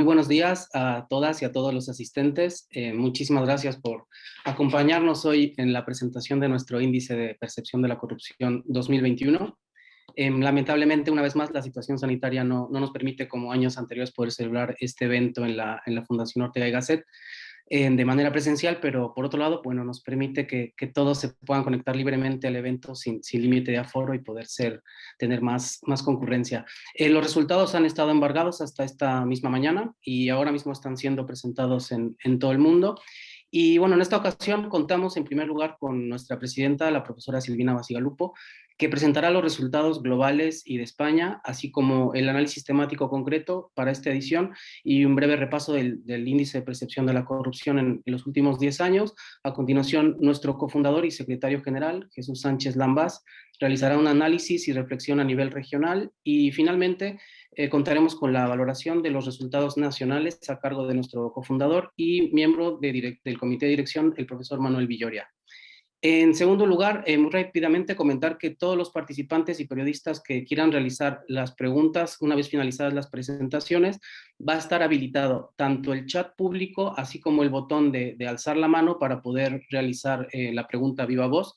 Muy buenos días a todas y a todos los asistentes. Muchísimas gracias por acompañarnos hoy en la presentación de nuestro índice de percepción de la corrupción 2021. Lamentablemente, una vez más, la situación sanitaria no nos permite, como años anteriores, poder celebrar este evento en la Fundación Ortega y Gasset de manera presencial, pero por otro lado, bueno, nos permite que todos se puedan conectar libremente al evento sin límite de aforo y poder tener más concurrencia. Los resultados han estado embargados hasta esta misma mañana y ahora mismo están siendo presentados en todo el mundo. Y bueno, en esta ocasión contamos en primer lugar con nuestra presidenta, la profesora Silvina Bacigalupo, que presentará los resultados globales y de España, así como el análisis temático concreto para esta edición y un breve repaso del índice de percepción de la corrupción en los últimos 10 años. A continuación, nuestro cofundador y secretario general, Jesús Sánchez Lambás, realizará un análisis y reflexión a nivel regional y finalmente contaremos con la valoración de los resultados nacionales a cargo de nuestro cofundador y miembro del comité de dirección, el profesor Manuel Villoria. En segundo lugar, muy rápidamente comentar que todos los participantes y periodistas que quieran realizar las preguntas, una vez finalizadas las presentaciones, va a estar habilitado tanto el chat público, así como el botón de alzar la mano para poder realizar la pregunta viva voz.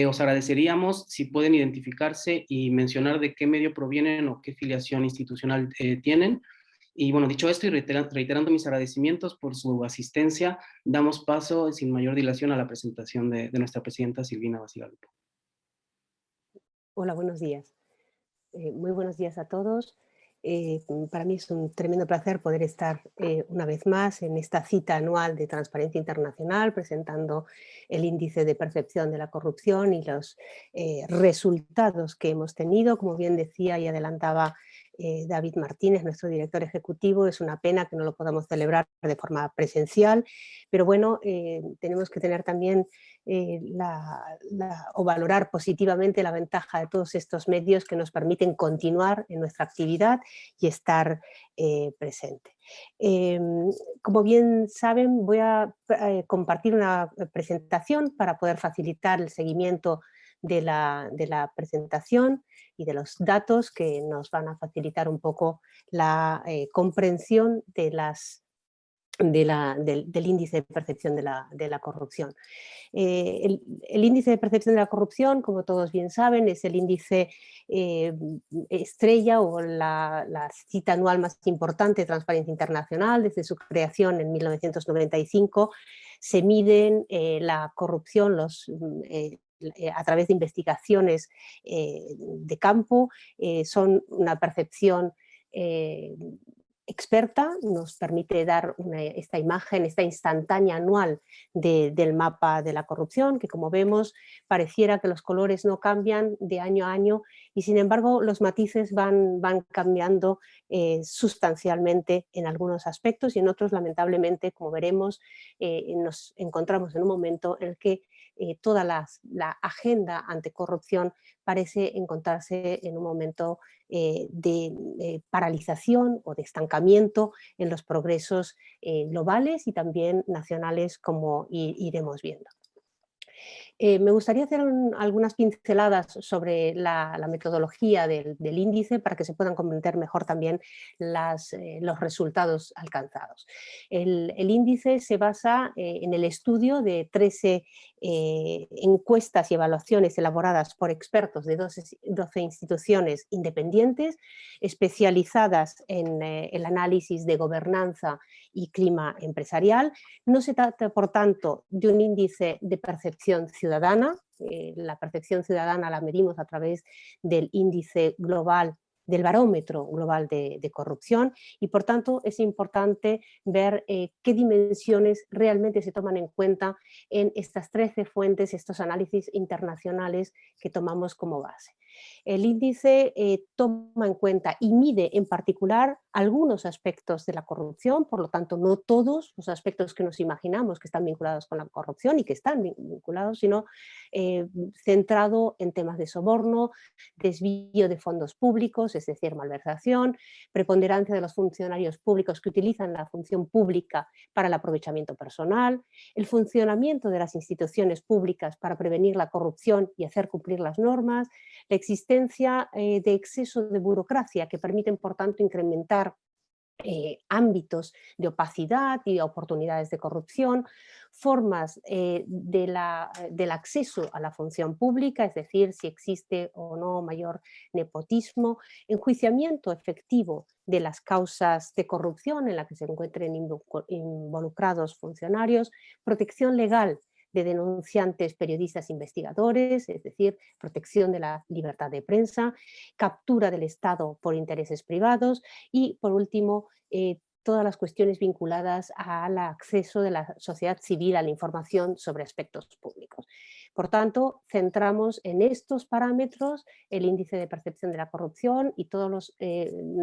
Os agradeceríamos si pueden identificarse y mencionar de qué medio provienen o qué filiación institucional tienen. Y bueno, dicho esto y reiterando mis agradecimientos por su asistencia, damos paso sin mayor dilación a la presentación de nuestra presidenta Silvina Bacigalupo. Hola, buenos días. Muy buenos días a todos. Para mí es un tremendo placer poder estar una vez más en esta cita anual de Transparencia Internacional, presentando el índice de percepción de la corrupción y los resultados que hemos tenido. Como bien decía y adelantaba David Martínez, nuestro director ejecutivo, es una pena que no lo podamos celebrar de forma presencial, pero bueno, tenemos que tener también o valorar positivamente la ventaja de todos estos medios que nos permiten continuar en nuestra actividad y estar presente. Como bien saben, voy a compartir una presentación para poder facilitar el seguimiento de la presentación y de los datos que nos van a facilitar un poco la comprensión del índice de percepción de la corrupción. El índice de percepción de la corrupción, como todos bien saben, es el índice estrella o la cita anual más importante de Transparencia Internacional. Desde su creación en 1995 se miden la corrupción a través de investigaciones de campo, son una percepción experta, nos permite dar esta imagen, esta instantánea anual del mapa de la corrupción, que como vemos pareciera que los colores no cambian de año a año y sin embargo los matices van cambiando sustancialmente en algunos aspectos y en otros lamentablemente, como veremos, nos encontramos en un momento en el que toda la agenda anticorrupción parece encontrarse en un momento de paralización o de estancamiento en los progresos globales y también nacionales, como iremos viendo. Me gustaría hacer algunas pinceladas sobre la metodología del índice para que se puedan comprender mejor también los resultados alcanzados. El índice se basa en el estudio de 13 encuestas y evaluaciones elaboradas por expertos de 12 instituciones independientes especializadas en el análisis de gobernanza y clima empresarial. No se trata, por tanto, de un índice de percepción ciudadana. La percepción ciudadana la medimos a través del índice global, del barómetro global de corrupción y por tanto es importante ver qué dimensiones realmente se toman en cuenta en estas 13 fuentes, estos análisis internacionales que tomamos como base. El índice toma en cuenta y mide en particular algunos aspectos de la corrupción, por lo tanto no todos los aspectos que nos imaginamos que están vinculados con la corrupción y que están vinculados, sino centrado en temas de soborno, desvío de fondos públicos, es decir, malversación, preponderancia de los funcionarios públicos que utilizan la función pública para el aprovechamiento personal, el funcionamiento de las instituciones públicas para prevenir la corrupción y hacer cumplir las normas, la existencia de exceso de burocracia que permiten, por tanto, incrementar ámbitos de opacidad y oportunidades de corrupción, formas del acceso a la función pública, es decir, si existe o no mayor nepotismo, enjuiciamiento efectivo de las causas de corrupción en las que se encuentren involucrados funcionarios, protección legal de denunciantes, periodistas, investigadores, es decir, protección de la libertad de prensa, captura del Estado por intereses privados y, por último, todas las cuestiones vinculadas al acceso de la sociedad civil a la información sobre aspectos públicos. Por tanto, centramos en estos parámetros el índice de percepción de la corrupción y todos los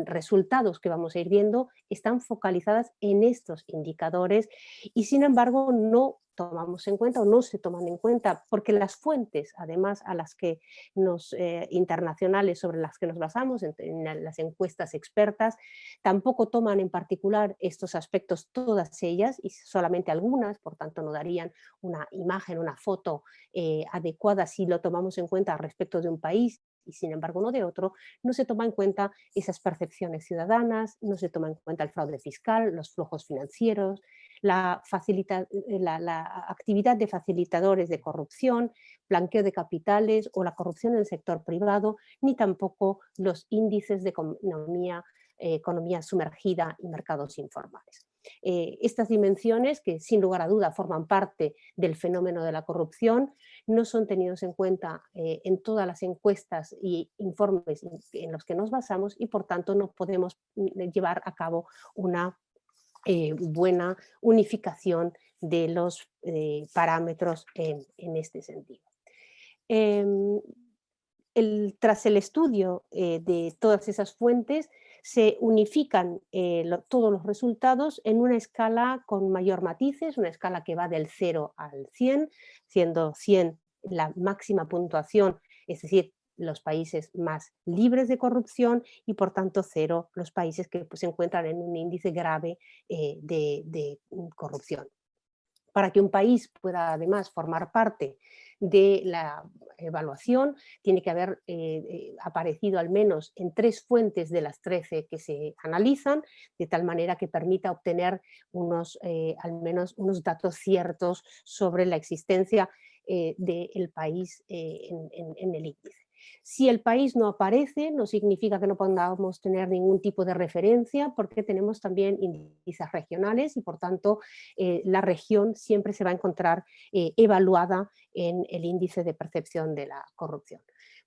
resultados que vamos a ir viendo están focalizadas en estos indicadores y, sin embargo, no tomamos en cuenta o no se toman en cuenta porque las fuentes, además, a las que internacionales sobre las que nos basamos en las encuestas expertas, tampoco toman en particular estos aspectos todas ellas y solamente algunas, por tanto no darían una imagen, una foto adecuada si lo tomamos en cuenta respecto de un país y sin embargo no de otro, no se toma en cuenta esas percepciones ciudadanas, no se toma en cuenta el fraude fiscal, los flujos financieros, la actividad de facilitadores de corrupción, blanqueo de capitales o la corrupción en el sector privado, ni tampoco los índices de economía sumergida y mercados informales. Estas dimensiones, que sin lugar a duda forman parte del fenómeno de la corrupción, no son tenidos en cuenta en todas las encuestas y informes en los que nos basamos y por tanto no podemos llevar a cabo una buena unificación de los parámetros en este sentido. Em, Tras el estudio de todas esas fuentes, se unifican todos los resultados en una escala con mayor matices, una escala que va del 0 al 100, siendo 100 la máxima puntuación, es decir, los países más libres de corrupción y por tanto 0 los países que se encuentran en un índice grave de corrupción. Para que un país pueda además formar parte de la evaluación, tiene que haber aparecido al menos en 3 fuentes de las 13 que se analizan, de tal manera que permita obtener al menos unos datos ciertos sobre la existencia del país en el índice. Si el país no aparece, no significa que no podamos tener ningún tipo de referencia, porque tenemos también índices regionales y, por tanto, la región siempre se va a encontrar evaluada en el índice de percepción de la corrupción.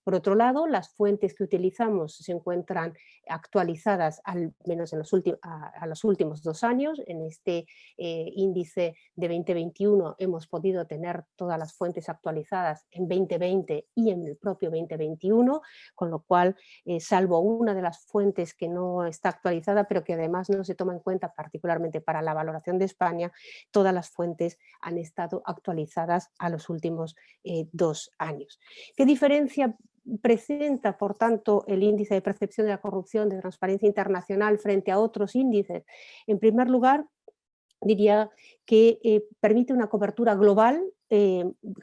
Por otro lado, las fuentes que utilizamos se encuentran actualizadas al menos a los últimos 2 años. En este índice de 2021 hemos podido tener todas las fuentes actualizadas en 2020 y en el propio 2021, con lo cual, salvo una de las fuentes que no está actualizada, pero que además no se toma en cuenta particularmente para la valoración de España, todas las fuentes han estado actualizadas a los últimos 2 años. ¿Qué diferencia presenta, por tanto, el índice de percepción de la corrupción de Transparencia Internacional frente a otros índices? En primer lugar, diría que permite una cobertura global,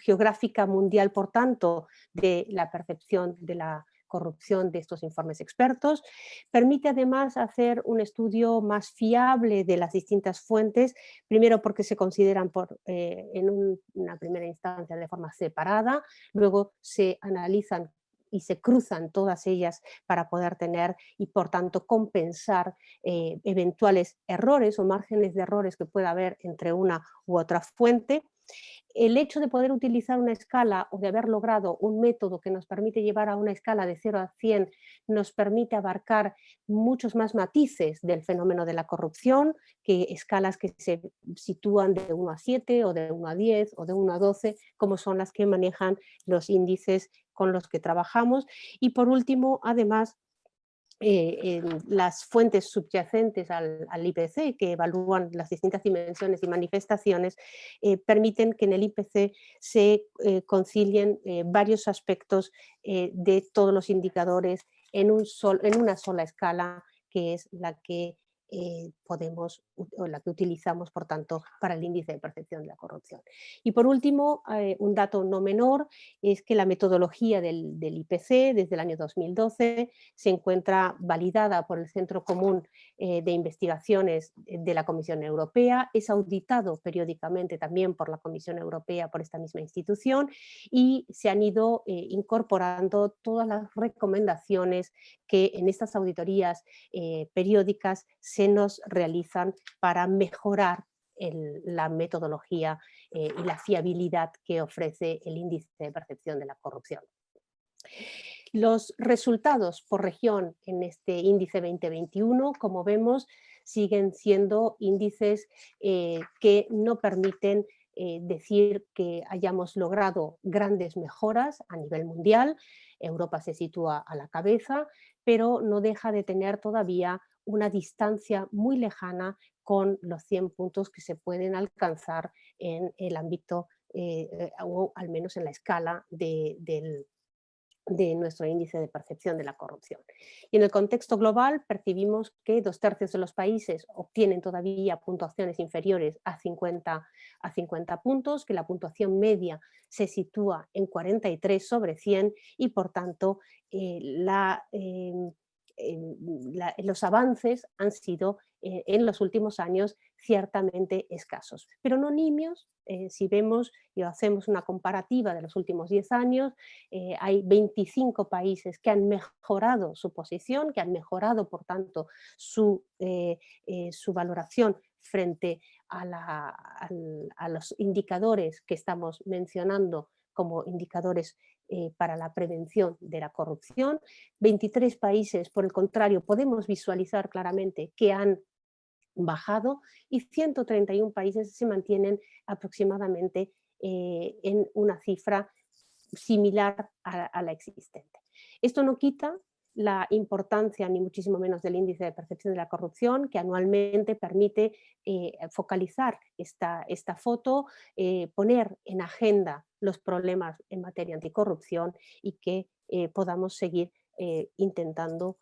geográfica mundial, por tanto, de la percepción de la corrupción de estos informes expertos. Permite además hacer un estudio más fiable de las distintas fuentes, primero porque se consideran una primera instancia de forma separada, luego se analizan y se cruzan todas ellas para poder tener y por tanto compensar eventuales errores o márgenes de errores que pueda haber entre una u otra fuente. El hecho de poder utilizar una escala o de haber logrado un método que nos permite llevar a una escala de 0 a 100 nos permite abarcar muchos más matices del fenómeno de la corrupción que escalas que se sitúan de 1 a 7 o de 1 a 10 o de 1 a 12, como son las que manejan los índices con los que trabajamos. Y por último, además, las fuentes subyacentes al IPC, que evalúan las distintas dimensiones y manifestaciones, permiten que en el IPC se concilien varios aspectos de todos los indicadores en una sola escala, que es la que o la que utilizamos, por tanto, para el índice de percepción de la corrupción. Y por último, un dato no menor es que la metodología del IPC desde el año 2012 se encuentra validada por el Centro Común de Investigaciones de la Comisión Europea, es auditado periódicamente también por la Comisión Europea, por esta misma institución, y se han ido incorporando todas las recomendaciones que en estas auditorías periódicas se nos realizan para mejorar la metodología y la fiabilidad que ofrece el índice de percepción de la corrupción. Los resultados por región en este índice 2021, como vemos, siguen siendo índices que no permiten decir que hayamos logrado grandes mejoras a nivel mundial. Europa se sitúa a la cabeza, pero no deja de tener todavía una distancia muy lejana con los 100 puntos que se pueden alcanzar en el ámbito o al menos en la escala de nuestro índice de percepción de la corrupción. Y en el contexto global percibimos que 2/3 de los países obtienen todavía puntuaciones inferiores a 50 puntos, que la puntuación media se sitúa en 43 sobre 100 y por tanto los avances han sido en los últimos años ciertamente escasos, pero no nimios. Si vemos y hacemos una comparativa de los últimos 10 años, hay 25 países que han mejorado su posición, que han mejorado, por tanto, su valoración frente a los indicadores que estamos mencionando como indicadores para la prevención de la corrupción. 23 países, por el contrario, podemos visualizar claramente que han bajado y 131 países se mantienen aproximadamente en una cifra similar a la existente. Esto no quita la importancia, ni muchísimo menos, del índice de percepción de la corrupción, que anualmente permite focalizar esta foto, poner en agenda los problemas en materia anticorrupción y que podamos seguir intentando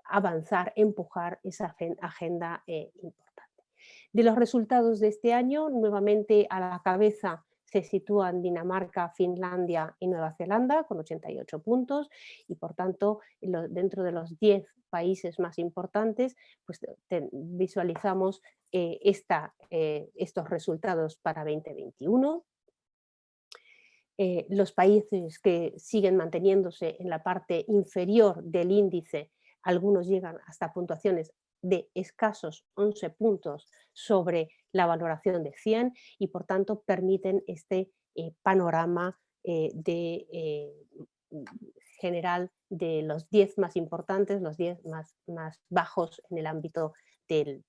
avanzar, empujar esa agenda importante. De los resultados de este año, nuevamente a la cabeza se sitúan Dinamarca, Finlandia y Nueva Zelanda con 88 puntos y por tanto dentro de los 10 países más importantes pues visualizamos estos resultados para 2021. Los países que siguen manteniéndose en la parte inferior del índice, algunos llegan hasta puntuaciones de escasos 11 puntos sobre la valoración de 100 y por tanto permiten este panorama general de los 10 más importantes, los 10 más bajos en el ámbito del.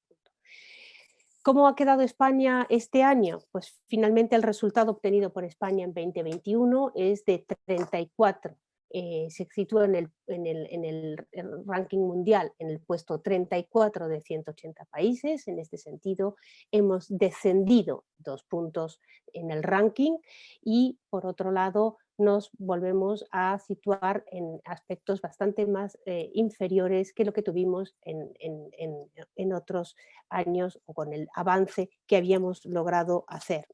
¿Cómo ha quedado España este año? Pues finalmente el resultado obtenido por España en 2021 es de 34. Se sitúa en el ranking mundial en el puesto 34 de 180 países. En este sentido, hemos descendido 2 puntos en el ranking y, por otro lado, nos volvemos a situar en aspectos bastante más inferiores que lo que tuvimos en otros años o con el avance que habíamos logrado hacer.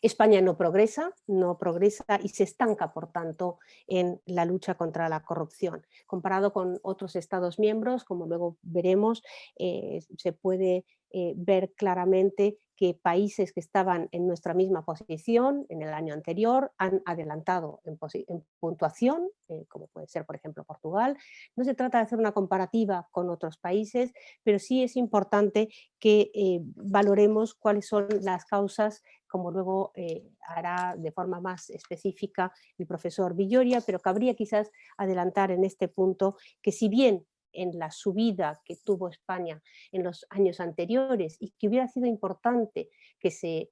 España no progresa y se estanca, por tanto, en la lucha contra la corrupción. Comparado con otros Estados miembros, como luego veremos, se puede ver claramente que países que estaban en nuestra misma posición en el año anterior han adelantado en puntuación, como puede ser, por ejemplo, Portugal. No se trata de hacer una comparativa con otros países, pero sí es importante que valoremos cuáles son las causas, como luego hará de forma más específica el profesor Villoria, pero cabría quizás adelantar en este punto que si bien en la subida que tuvo España en los años anteriores y que hubiera sido importante que se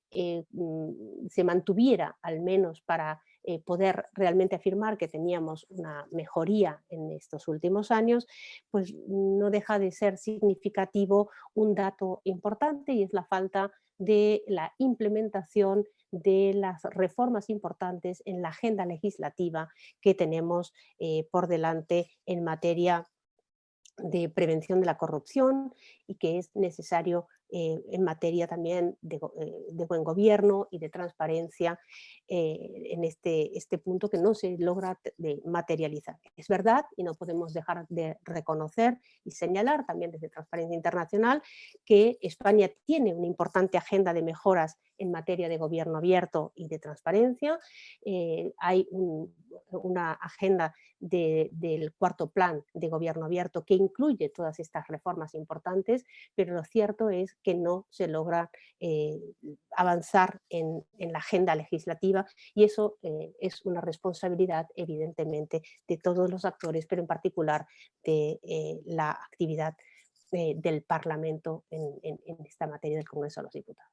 mantuviera al menos para poder realmente afirmar que teníamos una mejoría en estos últimos años, pues no deja de ser significativo un dato importante y es la falta de la implementación de las reformas importantes en la agenda legislativa que tenemos por delante en materia de prevención de la corrupción y que es necesario en materia también de buen gobierno y de transparencia en este punto que no se logra de materializar. Es verdad y no podemos dejar de reconocer y señalar también desde Transparencia Internacional que España tiene una importante agenda de mejoras en materia de gobierno abierto y de transparencia. Hay una agenda del cuarto plan de gobierno abierto que incluye todas estas reformas importantes, pero lo cierto es que no se logra avanzar en la agenda legislativa y eso es una responsabilidad evidentemente de todos los actores, pero en particular de la actividad del Parlamento en esta materia del Congreso de los Diputados.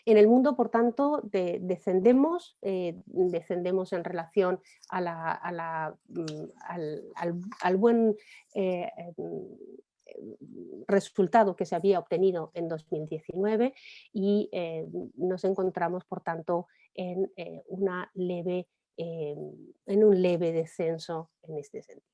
En el mundo, por tanto, descendemos en relación al buen eh, resultado que se había obtenido en 2019 y nos encontramos, por tanto, en, en un leve descenso en este sentido.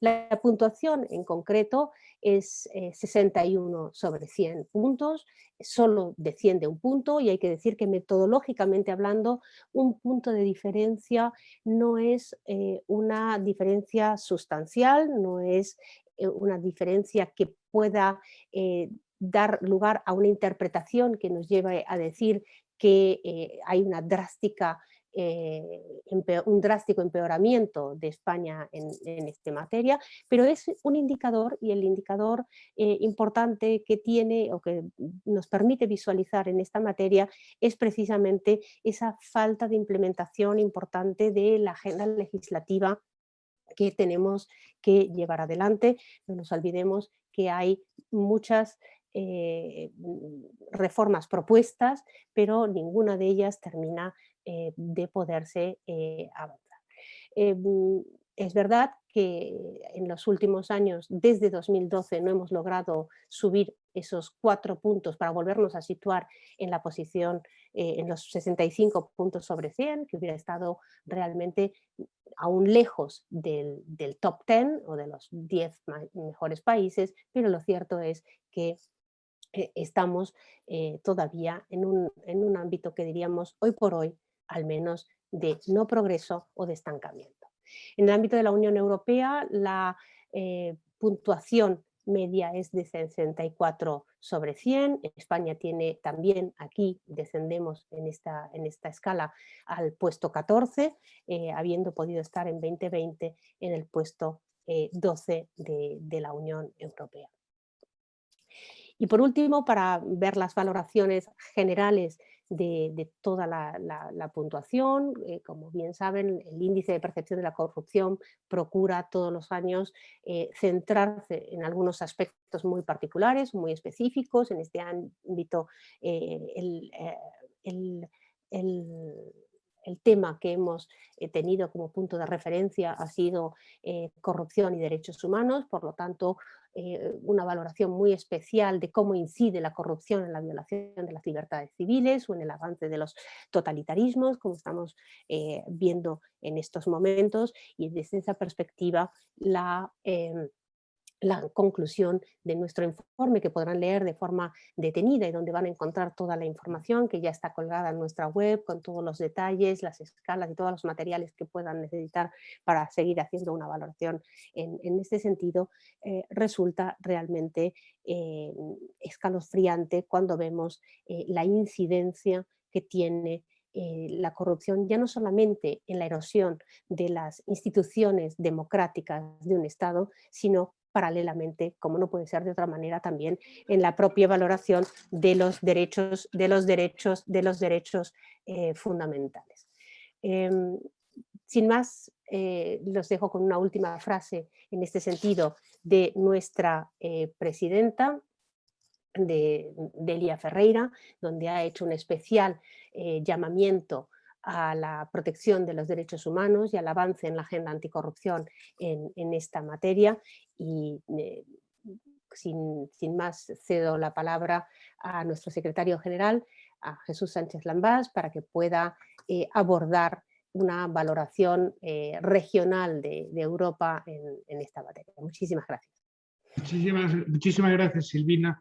La puntuación en concreto es 61 sobre 100 puntos, solo desciende un punto y hay que decir que metodológicamente hablando un punto de diferencia no es una diferencia sustancial, no es una diferencia que pueda dar lugar a una interpretación que nos lleve a decir que hay una drástica un drástico empeoramiento de España en esta materia, pero es un indicador y el indicador importante que tiene o que nos permite visualizar en esta materia es precisamente esa falta de implementación importante de la agenda legislativa que tenemos que llevar adelante. No nos olvidemos que hay muchas reformas propuestas, pero ninguna de ellas termina de poderse avanzar. Es verdad que en los últimos años, desde 2012, no hemos logrado subir esos 4 puntos para volvernos a situar en la posición, en los 65 puntos sobre 100, que hubiera estado realmente aún lejos del top 10 o de los 10 mejores países, pero lo cierto es que estamos todavía en un ámbito que diríamos hoy por hoy, al menos de no progreso o de estancamiento. En el ámbito de la Unión Europea, la puntuación media es de 64 sobre 100. España tiene también, aquí descendemos en esta escala al puesto 14, habiendo podido estar en 2020 en el puesto 12 de la Unión Europea. Y por último, para ver las valoraciones generales de toda la puntuación, como bien saben, el índice de percepción de la corrupción procura todos los años centrarse en algunos aspectos muy particulares, muy específicos. En este ámbito, el, el- el tema que hemos tenido como punto de referencia ha sido corrupción y derechos humanos, por lo tanto, una valoración muy especial de cómo incide la corrupción en la violación de las libertades civiles o en el avance de los totalitarismos, como estamos viendo en estos momentos, y desde esa perspectiva la conclusión de nuestro informe, que podrán leer de forma detenida y donde van a encontrar toda la información que ya está colgada en nuestra web con todos los detalles, las escalas y todos los materiales que puedan necesitar para seguir haciendo una valoración en este sentido, resulta realmente eh, escalofriante cuando vemos la incidencia que tiene la corrupción ya no solamente en la erosión de las instituciones democráticas de un Estado, sino paralelamente, como no puede ser de otra manera, también en la propia valoración de los derechos fundamentales. Em, Sin más, los dejo con una última frase en este sentido de nuestra presidenta, de Delia Ferreira, donde ha hecho un especial llamamiento a la protección de los derechos humanos y al avance en la agenda anticorrupción en esta materia. Y sin más, cedo la palabra a nuestro secretario general, a Jesús Sánchez Lambás, para que pueda abordar una valoración regional de Europa en esta materia. Muchísimas gracias. Muchísimas gracias, Silvina.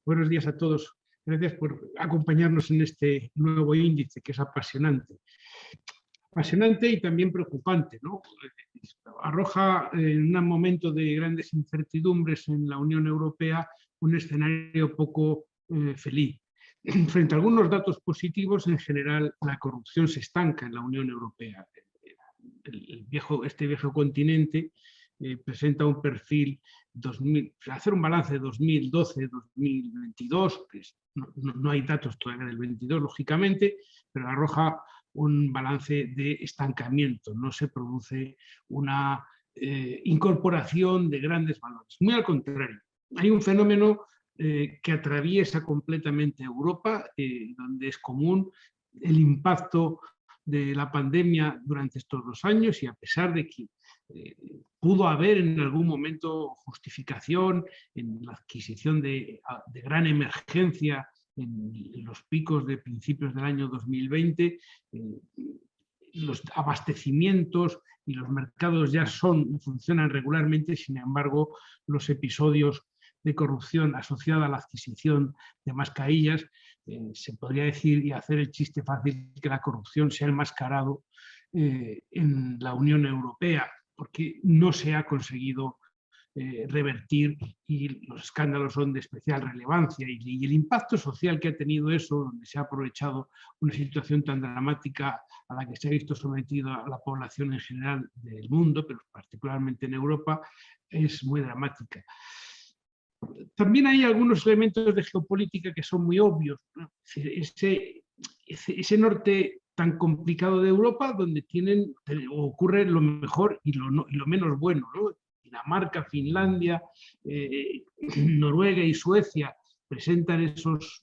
Buenos días a todos. Gracias por acompañarnos en este nuevo índice que es apasionante. Apasionante y también preocupante, ¿no? Arroja en un momento de grandes incertidumbres en la Unión Europea un escenario poco feliz. Frente a algunos datos positivos, en general la corrupción se estanca en la Unión Europea. Este viejo continente presenta un perfil, hacer un balance de 2012-2022, no hay datos todavía del 22, lógicamente, pero arroja un balance de estancamiento, no se produce una incorporación de grandes valores. Muy al contrario, hay un fenómeno que atraviesa completamente Europa, donde es común el impacto de la pandemia durante estos 2 años, y a pesar de que pudo haber en algún momento justificación en la adquisición de gran emergencia en los picos de principios del año 2020, los abastecimientos y los mercados ya funcionan regularmente. Sin embargo, los episodios de corrupción asociada a la adquisición de mascarillas, se podría decir y hacer el chiste fácil que la corrupción se ha enmascarado en la Unión Europea, porque no se ha conseguido revertir, y los escándalos son de especial relevancia, y el impacto social que ha tenido eso, donde se ha aprovechado una situación tan dramática a la que se ha visto sometida la población en general del mundo, pero particularmente en Europa, es muy dramática. También hay algunos elementos de geopolítica que son muy obvios, ¿no? Ese norte tan complicado de Europa, donde ocurre lo mejor y lo menos bueno, ¿no? Dinamarca, Finlandia, Noruega y Suecia presentan esos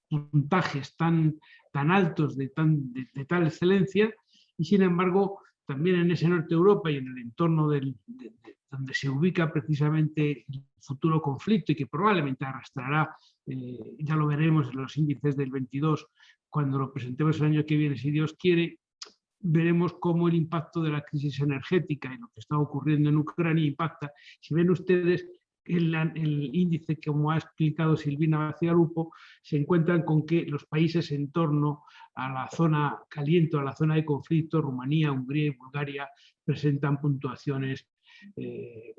puntajes tan altos de tal excelencia, y sin embargo también en ese norte de Europa y en el entorno donde se ubica precisamente el futuro conflicto, y que probablemente arrastrará, ya lo veremos en los índices del 22, cuando lo presentemos el año que viene, si Dios quiere, veremos cómo el impacto de la crisis energética y lo que está ocurriendo en Ucrania impacta. Si ven ustedes el índice, como ha explicado Silvina Bacigalupo, se encuentran con que los países en torno a la zona caliente, a la zona de conflicto, Rumanía, Hungría y Bulgaria, presentan puntuaciones de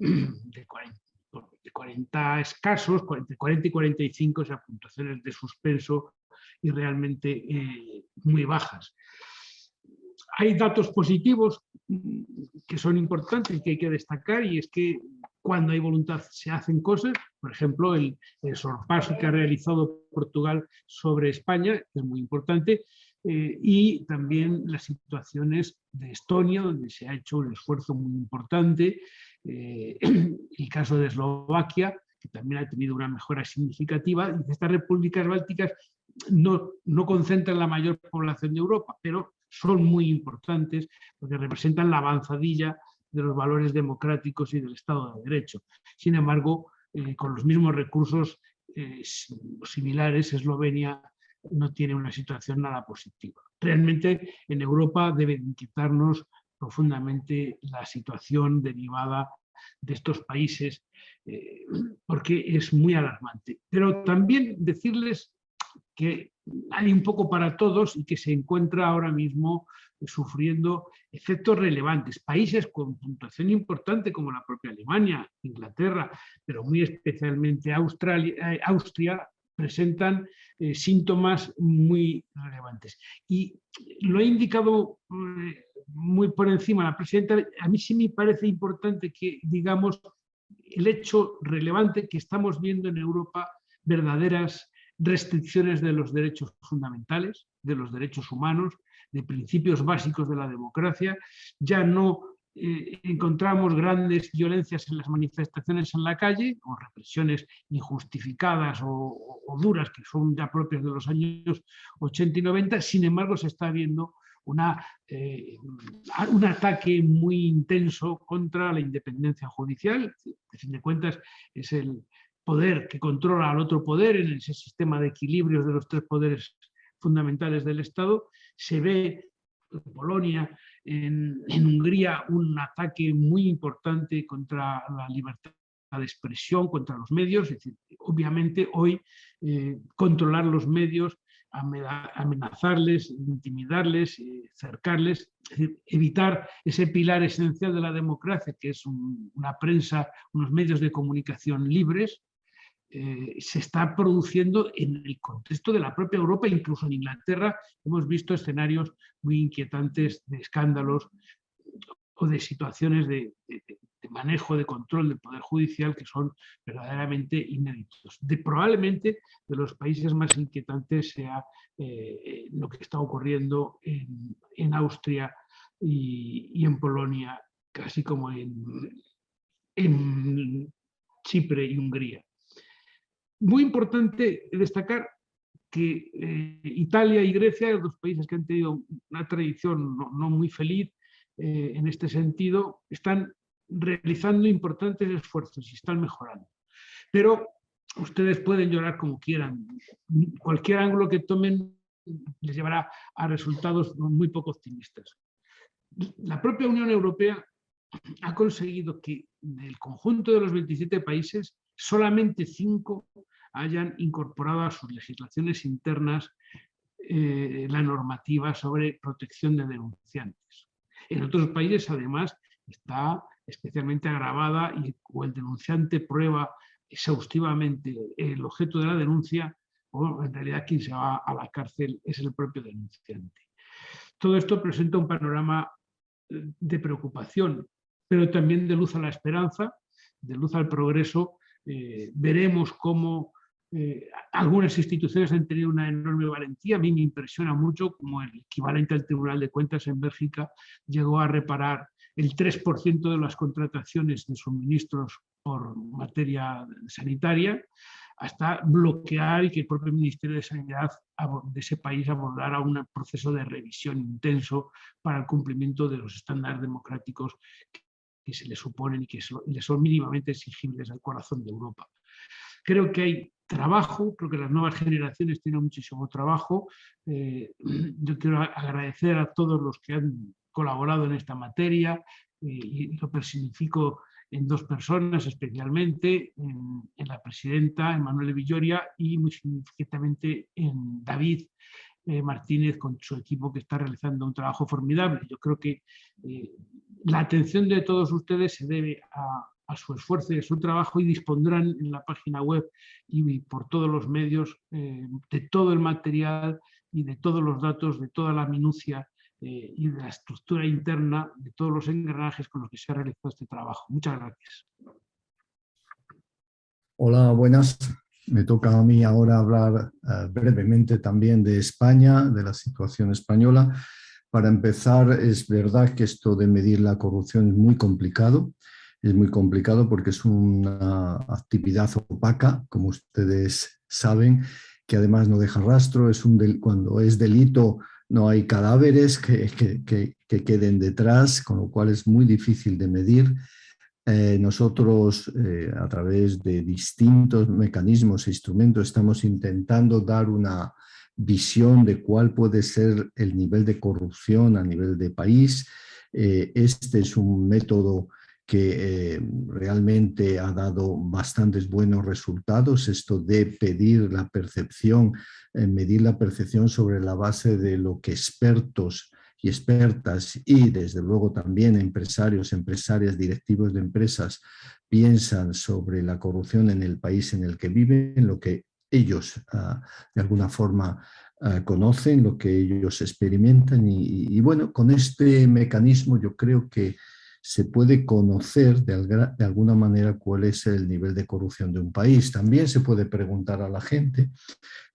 40 escasos, entre 40 y 45, o sea, puntuaciones de suspenso y realmente muy bajas. Hay datos positivos que son importantes y que hay que destacar, y es que cuando hay voluntad se hacen cosas. Por ejemplo, el sorpaso que ha realizado Portugal sobre España, que es muy importante, y también las situaciones de Estonia, donde se ha hecho un esfuerzo muy importante, el caso de Eslovaquia, que también ha tenido una mejora significativa, y estas repúblicas bálticas no concentran la mayor población de Europa, pero son muy importantes porque representan la avanzadilla de los valores democráticos y del Estado de Derecho. Sin embargo, con los mismos recursos similares, Eslovenia no tiene una situación nada positiva. Realmente en Europa debe inquietarnos profundamente la situación derivada de estos países, porque es muy alarmante. Pero también decirles que hay un poco para todos y que se encuentra ahora mismo sufriendo efectos relevantes. Países con puntuación importante como la propia Alemania, Inglaterra, pero muy especialmente Austria, presentan síntomas muy relevantes. Y lo he indicado muy por encima la presidenta. A mí sí me parece importante que digamos el hecho relevante que estamos viendo en Europa, verdaderas restricciones de los derechos fundamentales, de los derechos humanos, de principios básicos de la democracia. Ya no encontramos grandes violencias en las manifestaciones en la calle, o represiones injustificadas o duras que son ya propias de los años 80 y 90. Sin embargo, se está viendo un ataque muy intenso contra la independencia judicial. De fin de cuentas, es el poder que controla al otro poder en ese sistema de equilibrios de los 3 poderes fundamentales del Estado. Se ve Polonia, en Hungría un ataque muy importante contra la libertad de expresión, contra los medios. Es decir, obviamente hoy controlar los medios, amenazarles, intimidarles, cercarles, es decir, evitar ese pilar esencial de la democracia, que es una prensa, unos medios de comunicación libres, se está produciendo en el contexto de la propia Europa. Incluso en Inglaterra hemos visto escenarios muy inquietantes de escándalos o de situaciones de manejo, de control del Poder Judicial que son verdaderamente inéditos. Probablemente de los países más inquietantes sea lo que está ocurriendo en Austria y en Polonia, casi como en Chipre y Hungría. Muy importante destacar que Italia y Grecia, dos países que han tenido una tradición no muy feliz en este sentido, están realizando importantes esfuerzos y están mejorando. Pero ustedes pueden llorar como quieran. Cualquier ángulo que tomen les llevará a resultados muy poco optimistas. La propia Unión Europea ha conseguido que del conjunto de los 27 países solamente 5 hayan incorporado a sus legislaciones internas la normativa sobre protección de denunciantes. En otros países, además, está especialmente agravada o el denunciante prueba exhaustivamente el objeto de la denuncia, o en realidad quien se va a la cárcel es el propio denunciante. Todo esto presenta un panorama de preocupación, pero también de luz a la esperanza, de luz al progreso. Veremos cómo algunas instituciones han tenido una enorme valentía. A mí me impresiona mucho como el equivalente al Tribunal de Cuentas en Bélgica llegó a reparar el 3% de las contrataciones de suministros por materia sanitaria, hasta bloquear y que el propio Ministerio de Sanidad de ese país abordara un proceso de revisión intenso para el cumplimiento de los estándares democráticos que se le suponen y que son mínimamente exigibles al corazón de Europa. Creo que hay trabajo, creo que las nuevas generaciones tienen muchísimo trabajo. Yo quiero agradecer a todos los que han colaborado en esta materia y lo personifico en 2 personas especialmente, en la presidenta Emanuele Villoria y muy significativamente en David Martínez con su equipo, que está realizando un trabajo formidable. Yo creo que la atención de todos ustedes se debe a su esfuerzo y a su trabajo, y dispondrán en la página web y por todos los medios de todo el material y de todos los datos, de toda la minucia y de la estructura interna de todos los engranajes con los que se ha realizado este trabajo. Muchas gracias. Hola, buenas. Me toca a mí ahora hablar brevemente también de España, de la situación española. Para empezar, es verdad que esto de medir la corrupción es muy complicado. Es muy complicado porque es una actividad opaca, como ustedes saben, que además no deja rastro. Cuando es delito no hay cadáveres que queden detrás, con lo cual es muy difícil de medir. Nosotros, a través de distintos mecanismos e instrumentos, estamos intentando dar una visión de cuál puede ser el nivel de corrupción a nivel de país. Este es un método que realmente ha dado bastantes buenos resultados, esto de pedir la percepción, medir la percepción sobre la base de lo que expertos y expertas y desde luego también empresarios, empresarias, directivos de empresas piensan sobre la corrupción en el país en el que viven, lo que ellos de alguna forma conocen, lo que ellos experimentan y bueno, con este mecanismo yo creo que se puede conocer de alguna manera cuál es el nivel de corrupción de un país. También se puede preguntar a la gente,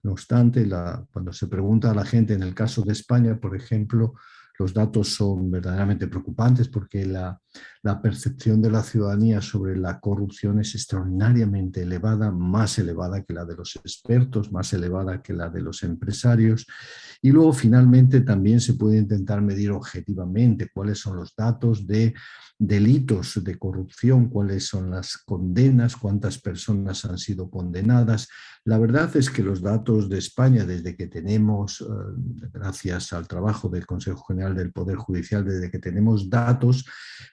no obstante, cuando se pregunta a la gente, en el caso de España, por ejemplo, los datos son verdaderamente preocupantes porque la percepción de la ciudadanía sobre la corrupción es extraordinariamente elevada, más elevada que la de los expertos, más elevada que la de los empresarios. Y luego, finalmente, también se puede intentar medir objetivamente cuáles son los datos de delitos de corrupción, cuáles son las condenas, cuántas personas han sido condenadas. La verdad es que los datos de España, desde que tenemos, gracias al trabajo del Consejo General del Poder Judicial, desde que tenemos datos,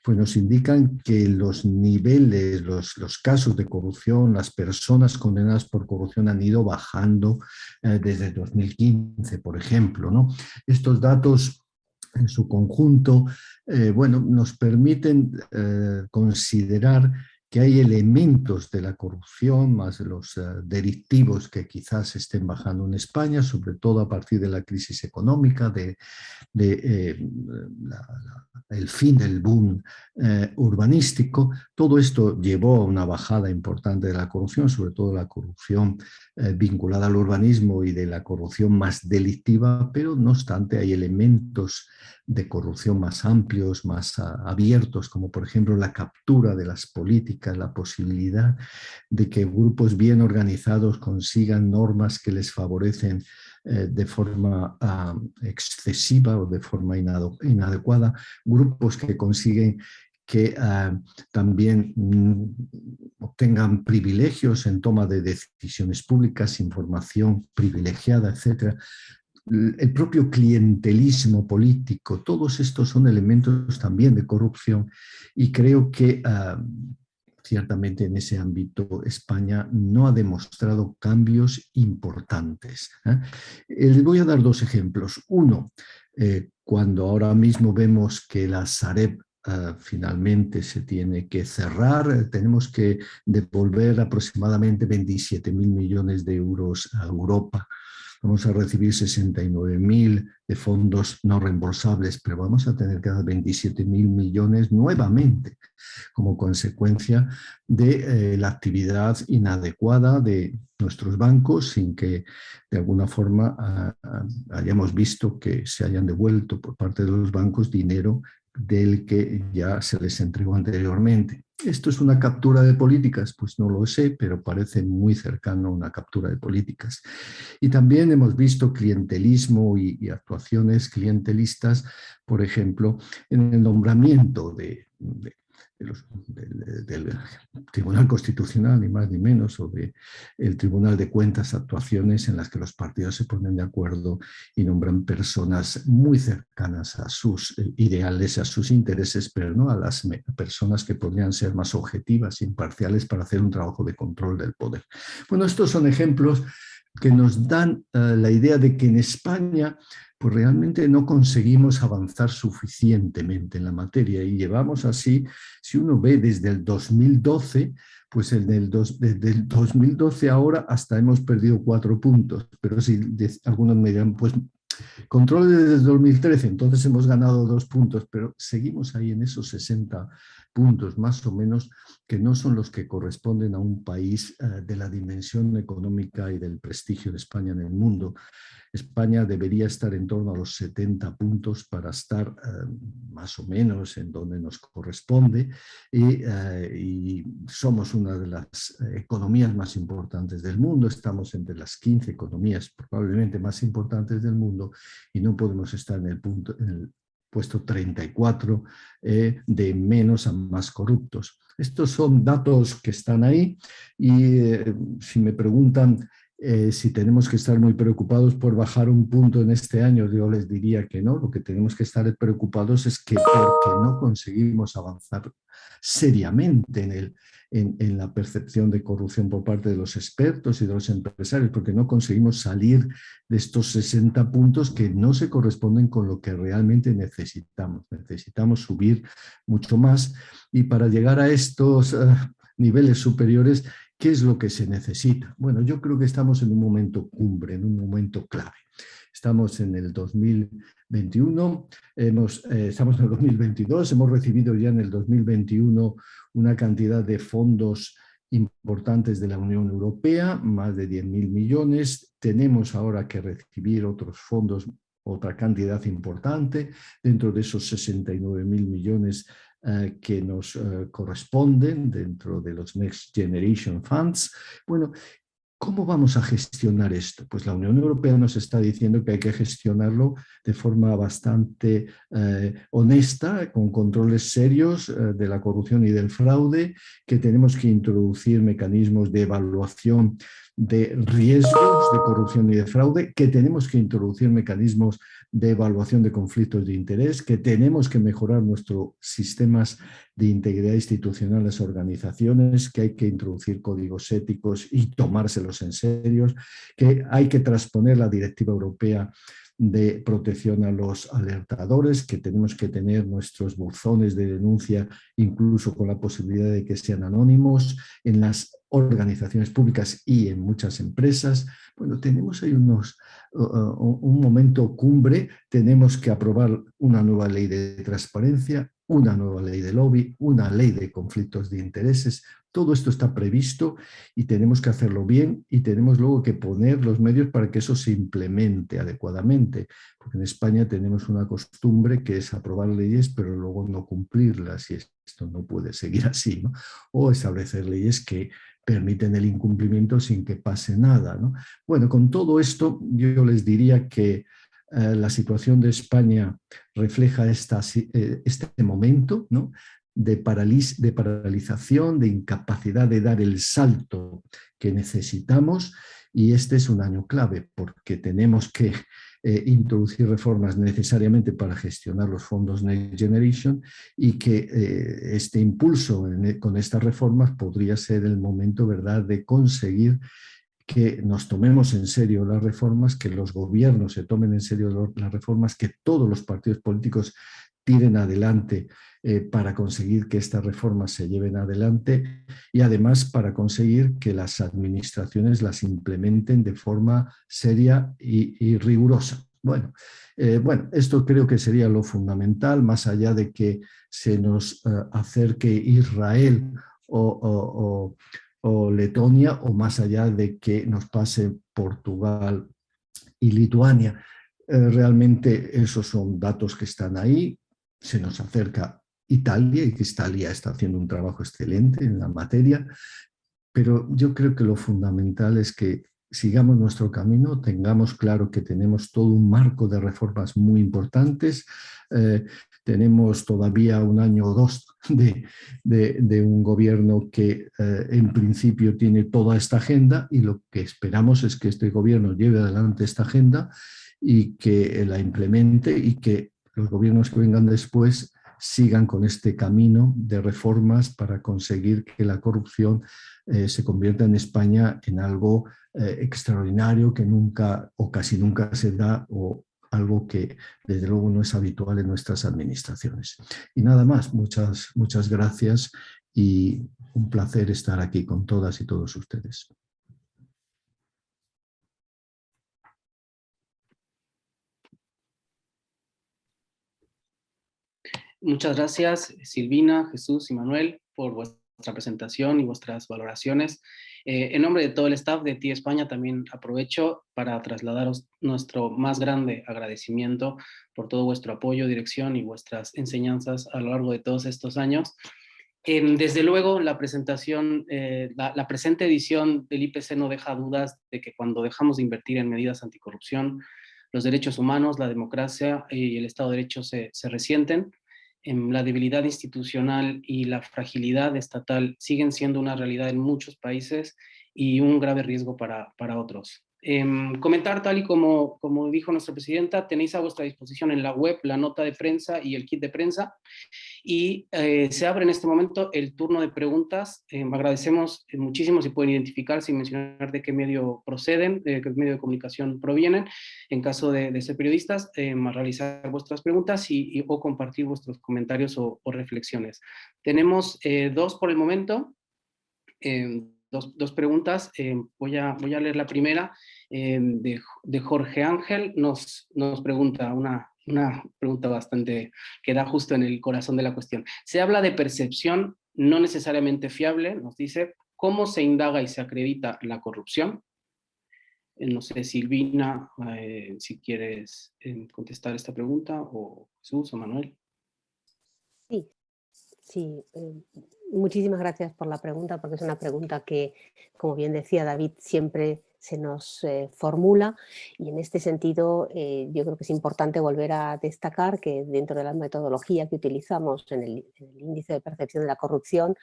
pues nos indican que los niveles, los casos de corrupción, las personas condenadas por corrupción han ido bajando desde 2015, por ejemplo, ¿no? Estos datos en su conjunto, bueno, nos permiten considerar que hay elementos de la corrupción, más los delictivos que quizás estén bajando en España, sobre todo a partir de la crisis económica, el fin del boom urbanístico. Todo esto llevó a una bajada importante de la corrupción, sobre todo la corrupción vinculada al urbanismo y de la corrupción más delictiva, pero no obstante hay elementos de corrupción más amplios, más abiertos, como por ejemplo la captura de las políticas, la posibilidad de que grupos bien organizados consigan normas que les favorecen de forma excesiva o de forma inadecuada, grupos que consiguen que también obtengan privilegios en toma de decisiones públicas, información privilegiada, etc. El propio clientelismo político, todos estos son elementos también de corrupción y creo que ciertamente en ese ámbito España no ha demostrado cambios importantes. Les voy a dar dos ejemplos. Uno, cuando ahora mismo vemos que la Sareb finalmente se tiene que cerrar, tenemos que devolver aproximadamente 27.000 millones de euros a Europa. Vamos a recibir 69.000 de fondos no reembolsables, pero vamos a tener que dar 27.000 millones nuevamente como consecuencia de la actividad inadecuada de nuestros bancos, sin que de alguna forma hayamos visto que se hayan devuelto por parte de los bancos dinero del que ya se les entregó anteriormente. ¿Esto es una captura de políticas? Pues no lo sé, pero parece muy cercano a una captura de políticas. Y también hemos visto clientelismo y actuaciones clientelistas, por ejemplo, en el nombramiento del Tribunal Constitucional, ni más ni menos, o del Tribunal de Cuentas, actuaciones en las que los partidos se ponen de acuerdo y nombran personas muy cercanas a sus ideales, a sus intereses, pero no a las personas que podrían ser más objetivas, imparciales, para hacer un trabajo de control del poder. Bueno, estos son ejemplos que nos dan la idea de que en España pues realmente no conseguimos avanzar suficientemente en la materia y llevamos así, si uno ve desde el 2012, pues desde el 2012 ahora hasta hemos perdido 4 puntos, pero si algunos me dirán, pues control desde el 2013, entonces hemos ganado 2 puntos, pero seguimos ahí en esos 60 puntos más o menos, que no son los que corresponden a un país de la dimensión económica y del prestigio de España en el mundo. España debería estar en torno a los 70 puntos para estar más o menos en donde nos corresponde y somos una de las economías más importantes del mundo, estamos entre las 15 economías probablemente más importantes del mundo y no podemos estar en el puesto 34 de menos a más corruptos. Estos son datos que están ahí y si me preguntan si tenemos que estar muy preocupados por bajar un punto en este año, yo les diría que no. Lo que tenemos que estar preocupados es que porque no conseguimos avanzar seriamente en la percepción de corrupción por parte de los expertos y de los empresarios, porque no conseguimos salir de estos 60 puntos que no se corresponden con lo que realmente necesitamos. Necesitamos subir mucho más y para llegar a estos niveles superiores, ¿qué es lo que se necesita? Bueno, yo creo que estamos en un momento cumbre, en un momento clave. Estamos en el 2021, estamos en el 2022, hemos recibido ya en el 2021 una cantidad de fondos importantes de la Unión Europea, más de 10.000 millones. Tenemos ahora que recibir otros fondos, otra cantidad importante, dentro de esos 69.000 millones que nos corresponden dentro de los Next Generation Funds. Bueno, ¿cómo vamos a gestionar esto? Pues la Unión Europea nos está diciendo que hay que gestionarlo de forma bastante honesta, con controles serios de la corrupción y del fraude, que tenemos que introducir mecanismos de evaluación de riesgos de corrupción y de fraude, que tenemos que introducir mecanismos de evaluación de conflictos de interés, que tenemos que mejorar nuestros sistemas de integridad institucional en las organizaciones, que hay que introducir códigos éticos y tomárselos en serio, que hay que transponer la Directiva Europea de protección a los alertadores, que tenemos que tener nuestros buzones de denuncia incluso con la posibilidad de que sean anónimos en las organizaciones públicas y en muchas empresas. Bueno, tenemos ahí un momento cumbre, tenemos que aprobar una nueva ley de transparencia, una nueva ley de lobby, una ley de conflictos de intereses. Todo esto está previsto y tenemos que hacerlo bien y tenemos luego que poner los medios para que eso se implemente adecuadamente, porque en España tenemos una costumbre que es aprobar leyes pero luego no cumplirlas y esto no puede seguir así, ¿no? O establecer leyes que permiten el incumplimiento sin que pase nada, ¿no? Bueno, con todo esto yo les diría que la situación de España refleja este momento, ¿no?, de paralización, de incapacidad de dar el salto que necesitamos, y este es un año clave porque tenemos que introducir reformas necesariamente para gestionar los fondos Next Generation y que este impulso con estas reformas podría ser el momento, ¿verdad?, de conseguir que nos tomemos en serio las reformas, que los gobiernos se tomen en serio las reformas, que todos los partidos políticos tiren adelante para conseguir que estas reformas se lleven adelante y además para conseguir que las administraciones las implementen de forma seria y rigurosa. Bueno, esto creo que sería lo fundamental, más allá de que se nos acerque Israel o Letonia, o más allá de que nos pase Portugal y Lituania. Realmente esos son datos que están ahí. Se nos acerca Italia, y que Italia está haciendo un trabajo excelente en la materia, pero yo creo que lo fundamental es que sigamos nuestro camino, tengamos claro que tenemos todo un marco de reformas muy importantes. Tenemos todavía un año o dos de un gobierno que en principio tiene toda esta agenda, y lo que esperamos es que este gobierno lleve adelante esta agenda y que la implemente, y que los gobiernos que vengan después sigan con este camino de reformas para conseguir que la corrupción se convierta en España en algo extraordinario que nunca o casi nunca se da, o algo que desde luego no es habitual en nuestras administraciones. Y nada más, muchas gracias y un placer estar aquí con todas y todos ustedes. Muchas gracias, Silvina, Jesús y Manuel, por vuestra presentación y vuestras valoraciones. En nombre de todo el staff de TIE España, también aprovecho para trasladaros nuestro más grande agradecimiento por todo vuestro apoyo, dirección y vuestras enseñanzas a lo largo de todos estos años. Desde luego, la presentación, la presente edición del IPC no deja dudas de que cuando dejamos de invertir en medidas anticorrupción, los derechos humanos, la democracia y el Estado de Derecho se resienten. La debilidad institucional y la fragilidad estatal siguen siendo una realidad en muchos países y un grave riesgo para otros. Comentar, tal y como dijo nuestra presidenta, tenéis a vuestra disposición en la web la nota de prensa y el kit de prensa, y se abre en este momento el turno de preguntas. Agradecemos muchísimo si pueden identificar sin mencionar de qué medio proceden, de qué medio de comunicación provienen, en caso de ser periodistas, a realizar vuestras preguntas o compartir vuestros comentarios o reflexiones. Tenemos dos por el momento. Dos preguntas. Voy a leer la primera, de Jorge Ángel. Nos pregunta una pregunta bastante que da justo en el corazón de la cuestión. Se habla de percepción no necesariamente fiable, nos dice, ¿cómo se indaga y se acredita la corrupción? No sé, Silvina, si quieres contestar esta pregunta, o Jesús o Manuel. Sí, muchísimas gracias por la pregunta, porque es una pregunta que, como bien decía David, siempre se nos formula, y en este sentido yo creo que es importante volver a destacar que dentro de la metodología que utilizamos en el índice de percepción de la corrupción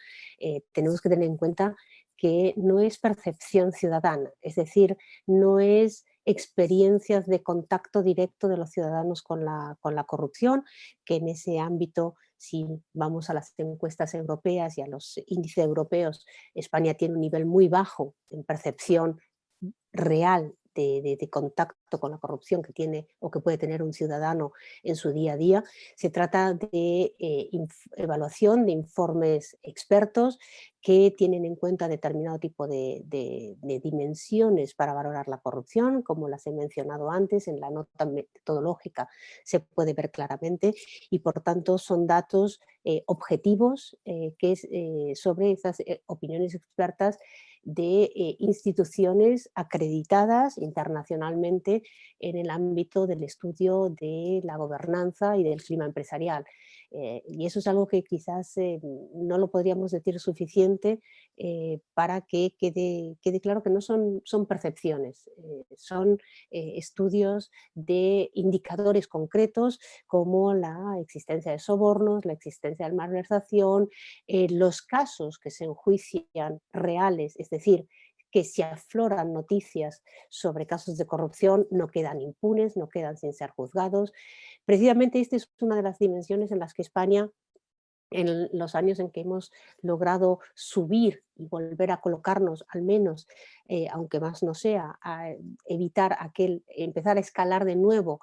tenemos que tener en cuenta que no es percepción ciudadana, es decir, no es experiencias de contacto directo de los ciudadanos con la corrupción, que en ese ámbito, si vamos a las encuestas europeas y a los índices europeos, España tiene un nivel muy bajo en percepción real de contacto con la corrupción que tiene o que puede tener un ciudadano en su día a día. Se trata de evaluación de informes expertos que tienen en cuenta determinado tipo de dimensiones para valorar la corrupción, como las he mencionado antes, en la nota metodológica se puede ver claramente, y por tanto son datos objetivos sobre esas opiniones expertas de instituciones acreditadas internacionalmente en el ámbito del estudio de la gobernanza y del clima empresarial. Y eso es algo que quizás no lo podríamos decir suficiente para que quede claro que no son percepciones, son estudios de indicadores concretos como la existencia de sobornos, la existencia de malversación, los casos que se enjuician reales, es decir, que si afloran noticias sobre casos de corrupción no quedan impunes, no quedan sin ser juzgados. Precisamente esta es una de las dimensiones en las que España, en los años en que hemos logrado subir y volver a colocarnos, al menos, aunque más no sea, a evitar empezar a escalar de nuevo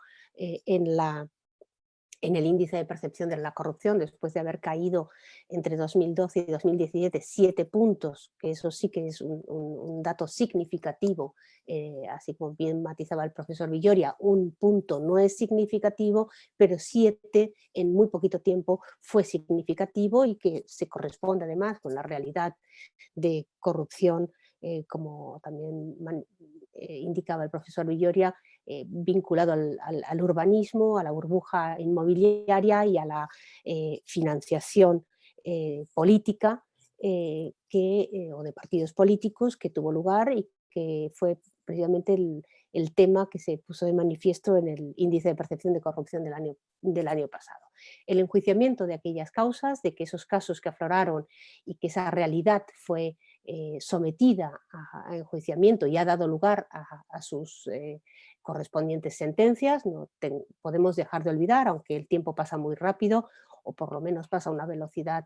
en el índice de percepción de la corrupción, después de haber caído entre 2012 y 2017 7 puntos, que eso sí que es un dato significativo, así como bien matizaba el profesor Villoria, un punto no es significativo, pero 7 en muy poquito tiempo fue significativo y que se corresponde además con la realidad de corrupción, como también indicaba el profesor Villoria, vinculado al urbanismo, a la burbuja inmobiliaria y a la financiación política o de partidos políticos que tuvo lugar y que fue precisamente el tema que se puso de manifiesto en el índice de percepción de corrupción del año pasado. El enjuiciamiento de aquellas causas, de que esos casos que afloraron y que esa realidad fue sometida a enjuiciamiento y ha dado lugar a sus correspondientes sentencias. No podemos dejar de olvidar, aunque el tiempo pasa muy rápido, o por lo menos pasa a una velocidad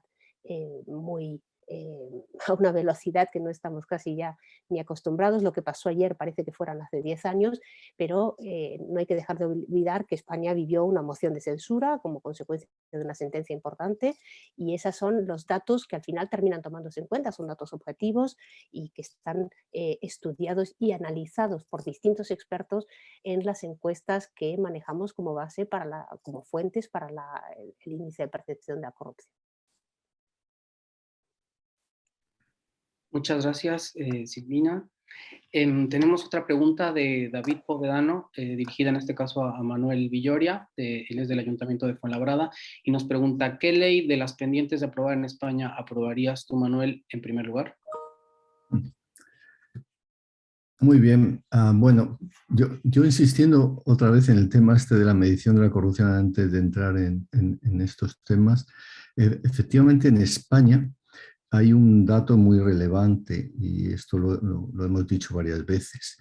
a una velocidad que no estamos casi ya ni acostumbrados. Lo que pasó ayer parece que fueran hace 10 años, pero no hay que dejar de olvidar que España vivió una moción de censura como consecuencia de una sentencia importante, y esos son los datos que al final terminan tomándose en cuenta, son datos objetivos y que están estudiados y analizados por distintos expertos en las encuestas que manejamos como base como fuentes para el índice de percepción de la corrupción. Muchas gracias, Silvina. Tenemos otra pregunta de David Povedano, dirigida en este caso a Manuel Villoria, él es del Ayuntamiento de Fuenlabrada, y nos pregunta: ¿qué ley de las pendientes de aprobar en España aprobarías tú, Manuel, en primer lugar? Muy bien. Bueno, yo insistiendo otra vez en el tema de la medición de la corrupción antes de entrar en estos temas, efectivamente en España hay un dato muy relevante, y esto lo hemos dicho varias veces,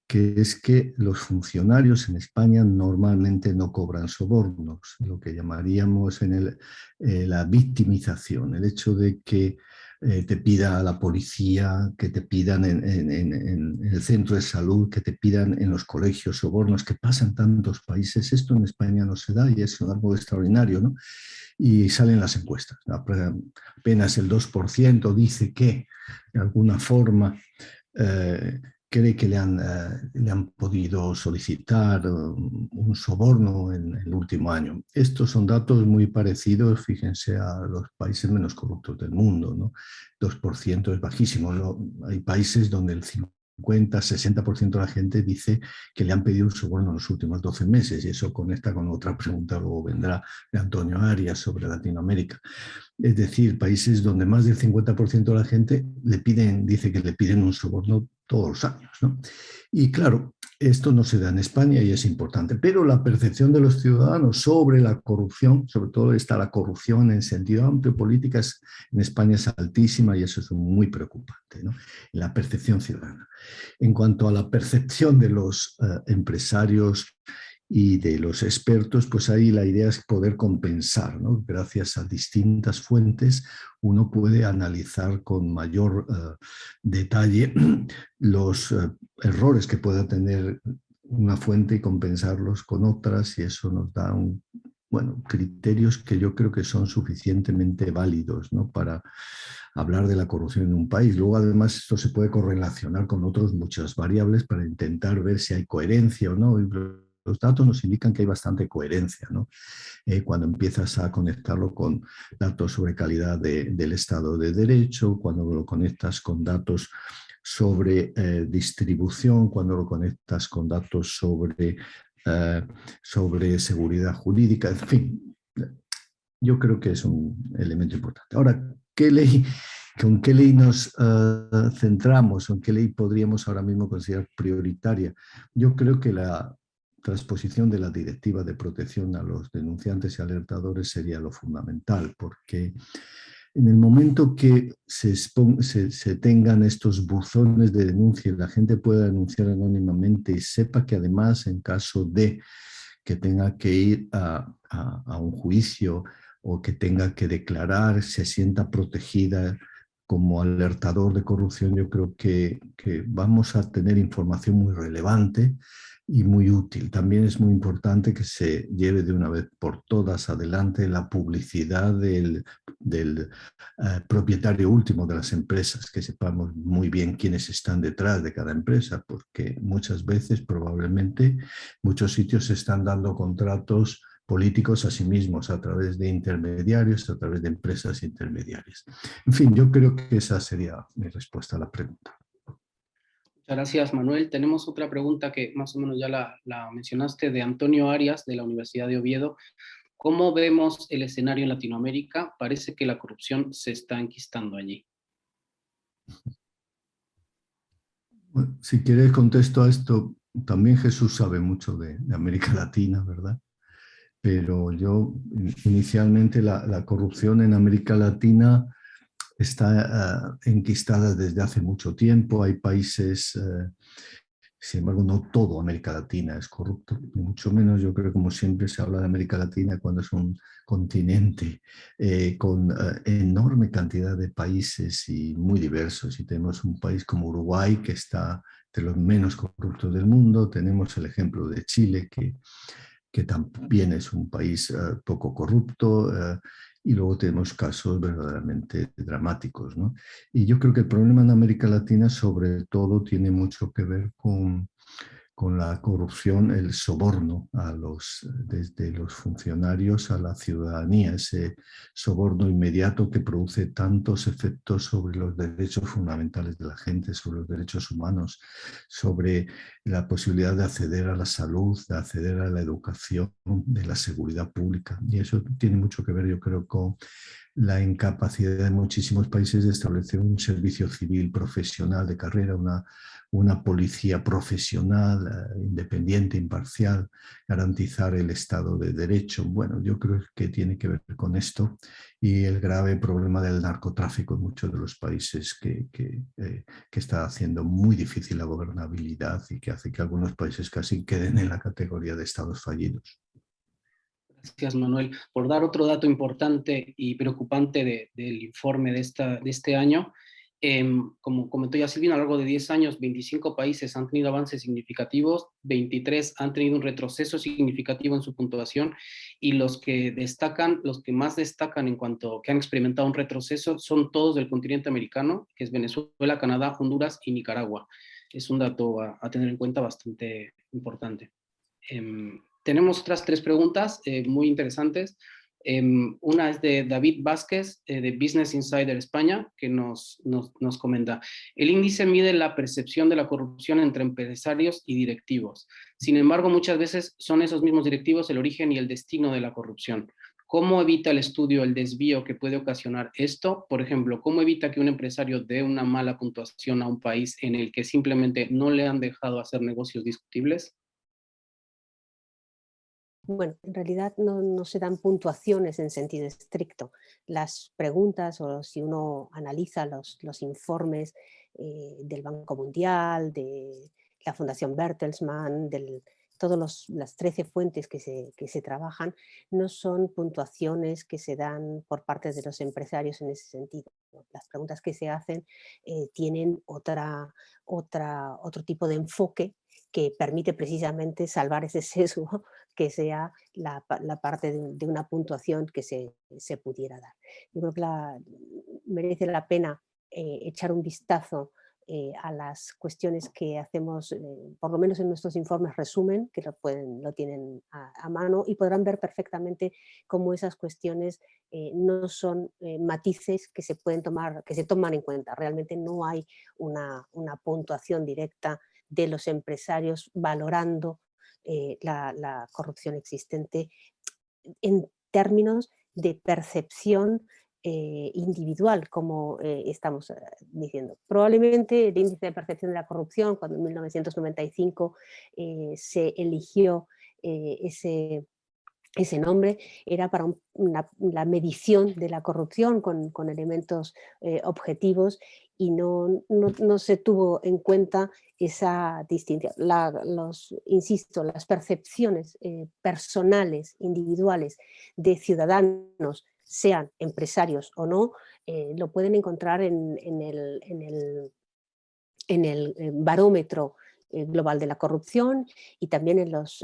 que es que los funcionarios en España normalmente no cobran sobornos, lo que llamaríamos la victimización, el hecho de que te pida la policía, que te pidan en el centro de salud, que te pidan en los colegios sobornos, que pasa en tantos países. Esto en España no se da y es algo extraordinario, ¿no? Y salen las encuestas. Apenas el 2% dice que de alguna forma cree que le han podido solicitar un soborno en el último año. Estos son datos muy parecidos, fíjense, a los países menos corruptos del mundo, ¿no? 2% es bajísimo, ¿no? Hay países donde el 50-60% de la gente dice que le han pedido un soborno en los últimos 12 meses, y eso conecta con otra pregunta, luego vendrá de Antonio Arias sobre Latinoamérica. Es decir, países donde más del 50% de la gente dice que le piden un soborno todos los años, ¿no? Y claro, esto no se da en España y es importante, pero la percepción de los ciudadanos sobre la corrupción, sobre todo está la corrupción en sentido amplio, políticas en España es altísima y eso es muy preocupante, ¿no? La percepción ciudadana. En cuanto a la percepción de los empresarios y de los expertos, pues ahí la idea es poder compensar, ¿no? Gracias a distintas fuentes uno puede analizar con mayor detalle los errores que pueda tener una fuente y compensarlos con otras, y eso nos da criterios que yo creo que son suficientemente válidos, ¿no?, para hablar de la corrupción en un país. Luego, además, esto se puede correlacionar con otras muchas variables para intentar ver si hay coherencia o no. Y los datos nos indican que hay bastante coherencia, ¿no? Cuando empiezas a conectarlo con datos sobre calidad del Estado de Derecho, cuando lo conectas con datos sobre distribución, cuando lo conectas con datos sobre seguridad jurídica, en fin, yo creo que es un elemento importante. Ahora, ¿con qué ley nos centramos? ¿En qué ley podríamos ahora mismo considerar prioritaria? Yo creo que la transposición de la Directiva de Protección a los Denunciantes y Alertadores sería lo fundamental, porque en el momento que se tengan estos buzones de denuncia y la gente pueda denunciar anónimamente y sepa que además, en caso de que tenga que ir a un juicio o que tenga que declarar, se sienta protegida como alertador de corrupción, yo creo que vamos a tener información muy relevante y muy útil. También es muy importante que se lleve de una vez por todas adelante la publicidad del propietario último de las empresas, que sepamos muy bien quiénes están detrás de cada empresa, porque muchas veces probablemente muchos sitios se están dando contratos políticos a sí mismos a través de intermediarios, a través de empresas intermediarias. En fin, yo creo que esa sería mi respuesta a la pregunta. Muchas gracias, Manuel. Tenemos otra pregunta que más o menos ya la mencionaste, de Antonio Arias, de la Universidad de Oviedo. ¿Cómo vemos el escenario en Latinoamérica? Parece que la corrupción se está enquistando allí. Bueno, si quieres contesto a esto, también Jesús sabe mucho de América Latina, ¿verdad? Pero yo, inicialmente, la corrupción en América Latina está enquistada desde hace mucho tiempo. Hay países, sin embargo, no todo América Latina es corrupto, ni mucho menos. Yo creo que, como siempre se habla de América Latina cuando es un continente con enorme cantidad de países y muy diversos. Y tenemos un país como Uruguay, que está entre los menos corruptos del mundo. Tenemos el ejemplo de Chile, que también es un país poco corrupto, y luego tenemos casos verdaderamente dramáticos, ¿no? Y yo creo que el problema en América Latina sobre todo tiene mucho que ver con la corrupción, el soborno desde los funcionarios a la ciudadanía, ese soborno inmediato que produce tantos efectos sobre los derechos fundamentales de la gente, sobre los derechos humanos, sobre la posibilidad de acceder a la salud, de acceder a la educación, de la seguridad pública. Y eso tiene mucho que ver, yo creo, con la incapacidad de muchísimos países de establecer un servicio civil profesional de carrera, una policía profesional, independiente, imparcial, garantizar el Estado de Derecho. Bueno, yo creo que tiene que ver con esto y el grave problema del narcotráfico en muchos de los países que está haciendo muy difícil la gobernabilidad y que hace que algunos países casi queden en la categoría de estados fallidos. Gracias, Manuel. Por dar otro dato importante y preocupante del informe de este año, como comentó ya Silvina, a lo largo de 10 años, 25 países han tenido avances significativos, 23 han tenido un retroceso significativo en su puntuación, y los que más destacan en cuanto que han experimentado un retroceso son todos del continente americano, que es Venezuela, Canadá, Honduras y Nicaragua. Es un dato a tener en cuenta bastante importante. Tenemos otras 3 preguntas muy interesantes. Una es de David Vázquez, de Business Insider España, que nos comenta: el índice mide la percepción de la corrupción entre empresarios y directivos. Sin embargo, muchas veces son esos mismos directivos el origen y el destino de la corrupción. ¿Cómo evita el estudio el desvío que puede ocasionar esto? Por ejemplo, ¿cómo evita que un empresario dé una mala puntuación a un país en el que simplemente no le han dejado hacer negocios discutibles? Bueno, en realidad no se dan puntuaciones en sentido estricto. Las preguntas, o si uno analiza los informes del Banco Mundial, de la Fundación Bertelsmann, todas las 13 fuentes que se trabajan, no son puntuaciones que se dan por parte de los empresarios en ese sentido. Las preguntas que se hacen tienen otro tipo de enfoque que permite precisamente salvar ese sesgo que sea la parte de una puntuación que se pudiera dar. Yo creo que merece la pena echar un vistazo a las cuestiones que hacemos, por lo menos en nuestros informes resumen, que lo tienen a mano, y podrán ver perfectamente cómo esas cuestiones no son matices que se pueden tomar, que se toman en cuenta. Realmente no hay una puntuación directa de los empresarios valorando la corrupción existente en términos de percepción individual, como estamos diciendo. Probablemente el índice de percepción de la corrupción, cuando en 1995 se eligió ese nombre, era para la medición de la corrupción con elementos objetivos, y no se tuvo en cuenta esa distinción. Insisto, las percepciones personales, individuales de ciudadanos, sean empresarios o no, lo pueden encontrar en el barómetro global de la corrupción, y también en los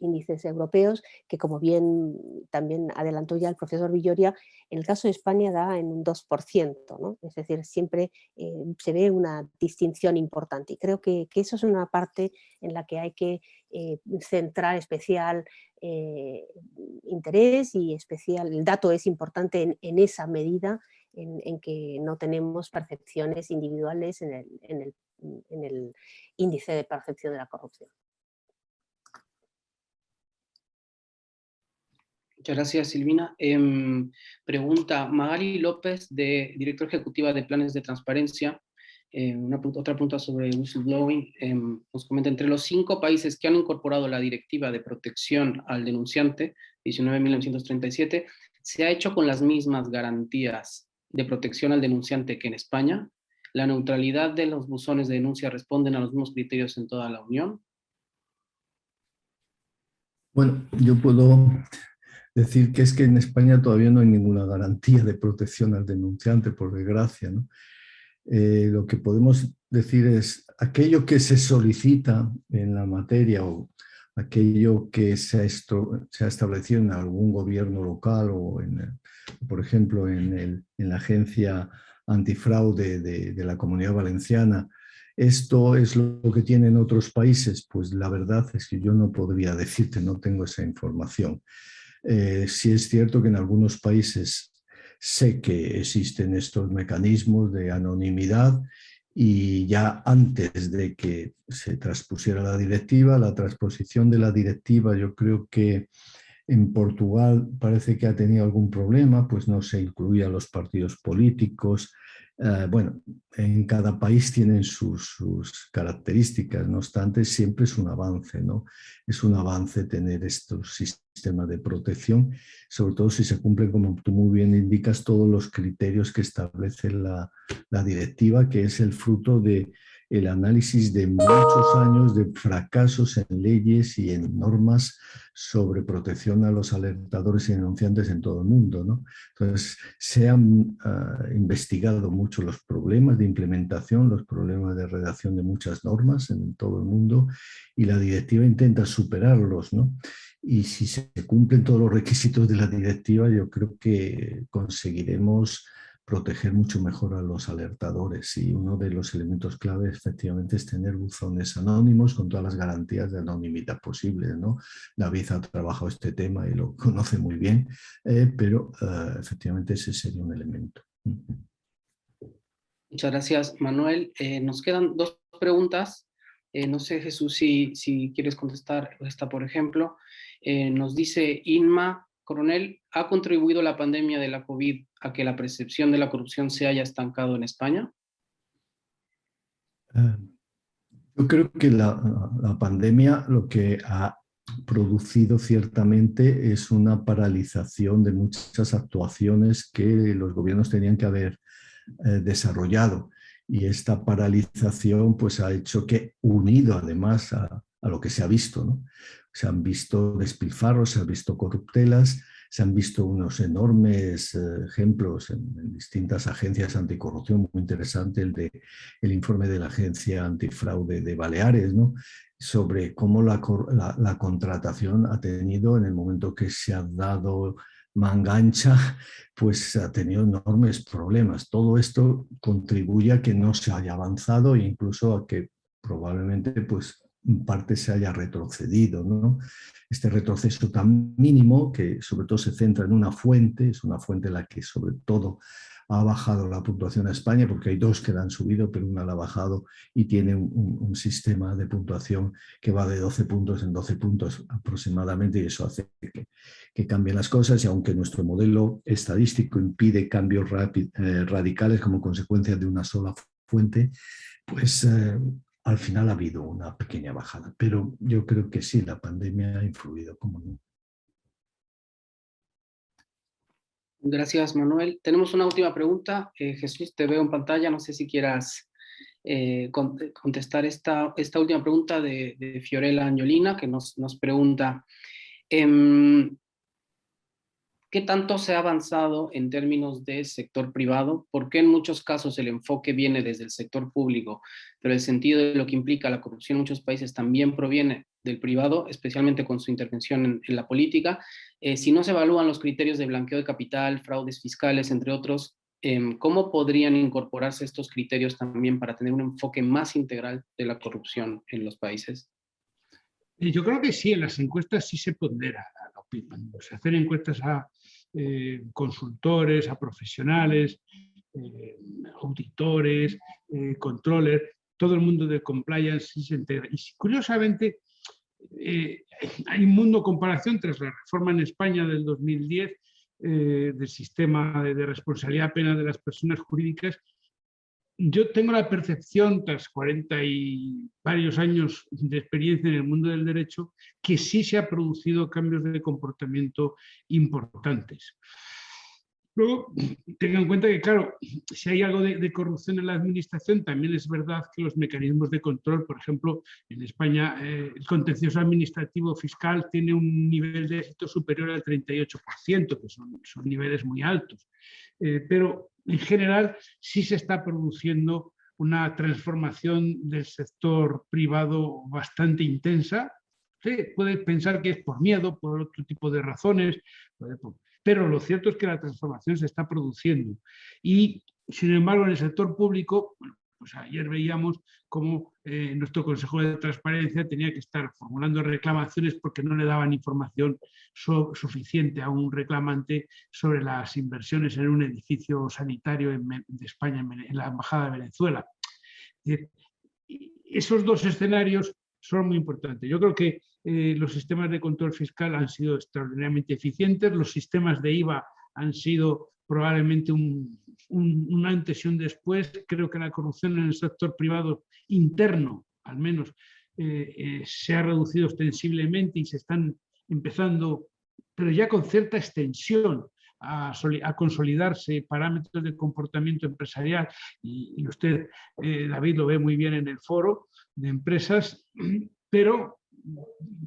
índices europeos, que, como bien también adelantó ya el profesor Villoria, en el caso de España da en un 2%, ¿no? Es decir, siempre se ve una distinción importante, y creo que eso es una parte en la que hay que centrar especial interés, y el dato es importante en esa medida en que no tenemos percepciones individuales en el índice de percepción de la corrupción. Muchas gracias, Silvina. Pregunta Magali López, directora ejecutiva de Planes de Transparencia. Otra pregunta sobre whistleblowing. Nos comenta, entre los 5 países que han incorporado la Directiva de Protección al Denunciante, 19.937, ¿se ha hecho con las mismas garantías de protección al denunciante que en España? ¿La neutralidad de los buzones de denuncia responden a los mismos criterios en toda la Unión? Bueno, yo puedo decir que es que en España todavía no hay ninguna garantía de protección al denunciante, por desgracia, ¿no? Lo que podemos decir es aquello que se solicita en la materia, o aquello que se ha establecido en algún gobierno local, o por ejemplo en la agencia antifraude de la Comunidad Valenciana. ¿Esto es lo que tienen otros países? Pues la verdad es que yo no podría decirte, no tengo esa información. Sí es cierto que en algunos países sé que existen estos mecanismos de anonimidad, y ya antes de que se transpusiera la transposición de la directiva, yo creo que en Portugal parece que ha tenido algún problema, pues no se incluía a los partidos políticos. Bueno, en cada país tienen sus características, no obstante, siempre es un avance, ¿no? Es un avance tener estos sistemas de protección, sobre todo si se cumplen, como tú muy bien indicas, todos los criterios que establece la directiva, que es el fruto de el análisis de muchos años de fracasos en leyes y en normas sobre protección a los alertadores y denunciantes en todo el mundo, ¿no? Entonces, se han investigado mucho los problemas de implementación, los problemas de redacción de muchas normas en todo el mundo, y la directiva intenta superarlos, ¿no? Y si se cumplen todos los requisitos de la directiva, yo creo que conseguiremos proteger mucho mejor a los alertadores, y uno de los elementos clave efectivamente es tener buzones anónimos con todas las garantías de anonimidad posibles, ¿no? David ha trabajado este tema y lo conoce muy bien, pero efectivamente ese sería un elemento. Muchas gracias, Manuel. Nos quedan 2 preguntas. No sé, Jesús, si quieres contestar esta, por ejemplo. Nos dice Inma, Coronel, ¿ha contribuido la pandemia de la COVID a que la percepción de la corrupción se haya estancado en España? Yo creo que la pandemia lo que ha producido ciertamente es una paralización de muchas actuaciones que los gobiernos tenían que haber desarrollado. Y esta paralización pues, ha hecho que, unido además a lo que se ha visto, ¿no? Se han visto despilfarros, se han visto corruptelas, se han visto unos enormes ejemplos en distintas agencias anticorrupción, muy interesante el informe de la Agencia Antifraude de Baleares, ¿no? Sobre cómo la contratación ha tenido, en el momento que se ha dado manga ancha, pues ha tenido enormes problemas. Todo esto contribuye a que no se haya avanzado e incluso a que probablemente pues, en parte se haya retrocedido, ¿no? Este retroceso tan mínimo que sobre todo se centra en una fuente, es una fuente en la que sobre todo ha bajado la puntuación a España, porque hay dos que la han subido, pero una la ha bajado y tiene un sistema de puntuación que va de 12 puntos en 12 puntos aproximadamente, y eso hace que cambien las cosas, y aunque nuestro modelo estadístico impide cambios radicales como consecuencia de una sola fuente, pues al final ha habido una pequeña bajada. Pero yo creo que sí, la pandemia ha influido, como no. Gracias, Manuel. Tenemos una última pregunta. Jesús, te veo en pantalla. No sé si quieras contestar esta última pregunta de Fiorella Angiolina, que nos pregunta, ¿qué tanto se ha avanzado en términos de sector privado? ¿Por qué en muchos casos el enfoque viene desde el sector público, pero el sentido de lo que implica la corrupción en muchos países también proviene del privado, especialmente con su intervención en la política? Si no se evalúan los criterios de blanqueo de capital, fraudes fiscales, entre otros, ¿cómo podrían incorporarse estos criterios también para tener un enfoque más integral de la corrupción en los países? Yo creo que sí, en las encuestas sí se pondera. Se hacen encuestas a consultores, a profesionales, auditores, controllers, todo el mundo de compliance sí se integra. Y curiosamente hay un mundo de comparación tras la reforma en España del 2010 del sistema de responsabilidad penal de las personas jurídicas. Yo tengo la percepción, tras 40 y varios años de experiencia en el mundo del derecho, que sí se han producido cambios de comportamiento importantes. Luego, tengan en cuenta que, claro, si hay algo de corrupción en la administración, también es verdad que los mecanismos de control, por ejemplo, en España, el contencioso administrativo fiscal tiene un nivel de éxito superior al 38%, que son niveles muy altos. Pero en general sí se está produciendo una transformación del sector privado bastante intensa. Sí, puede pensar que es por miedo, por otro tipo de razones, pero lo cierto es que la transformación se está produciendo. Y, sin embargo, en el sector público, bueno, pues ayer veíamos cómo nuestro Consejo de Transparencia tenía que estar formulando reclamaciones porque no le daban información suficiente a un reclamante sobre las inversiones en un edificio sanitario de España, en la Embajada de Venezuela. Esos dos escenarios son muy importantes. Yo creo que los sistemas de control fiscal han sido extraordinariamente eficientes, los sistemas de IVA han sido probablemente un antes y un después. Creo que la corrupción en el sector privado interno, al menos, se ha reducido ostensiblemente y se están empezando, pero ya con cierta extensión, a consolidarse parámetros de comportamiento empresarial, y usted, David, lo ve muy bien en el foro de empresas, pero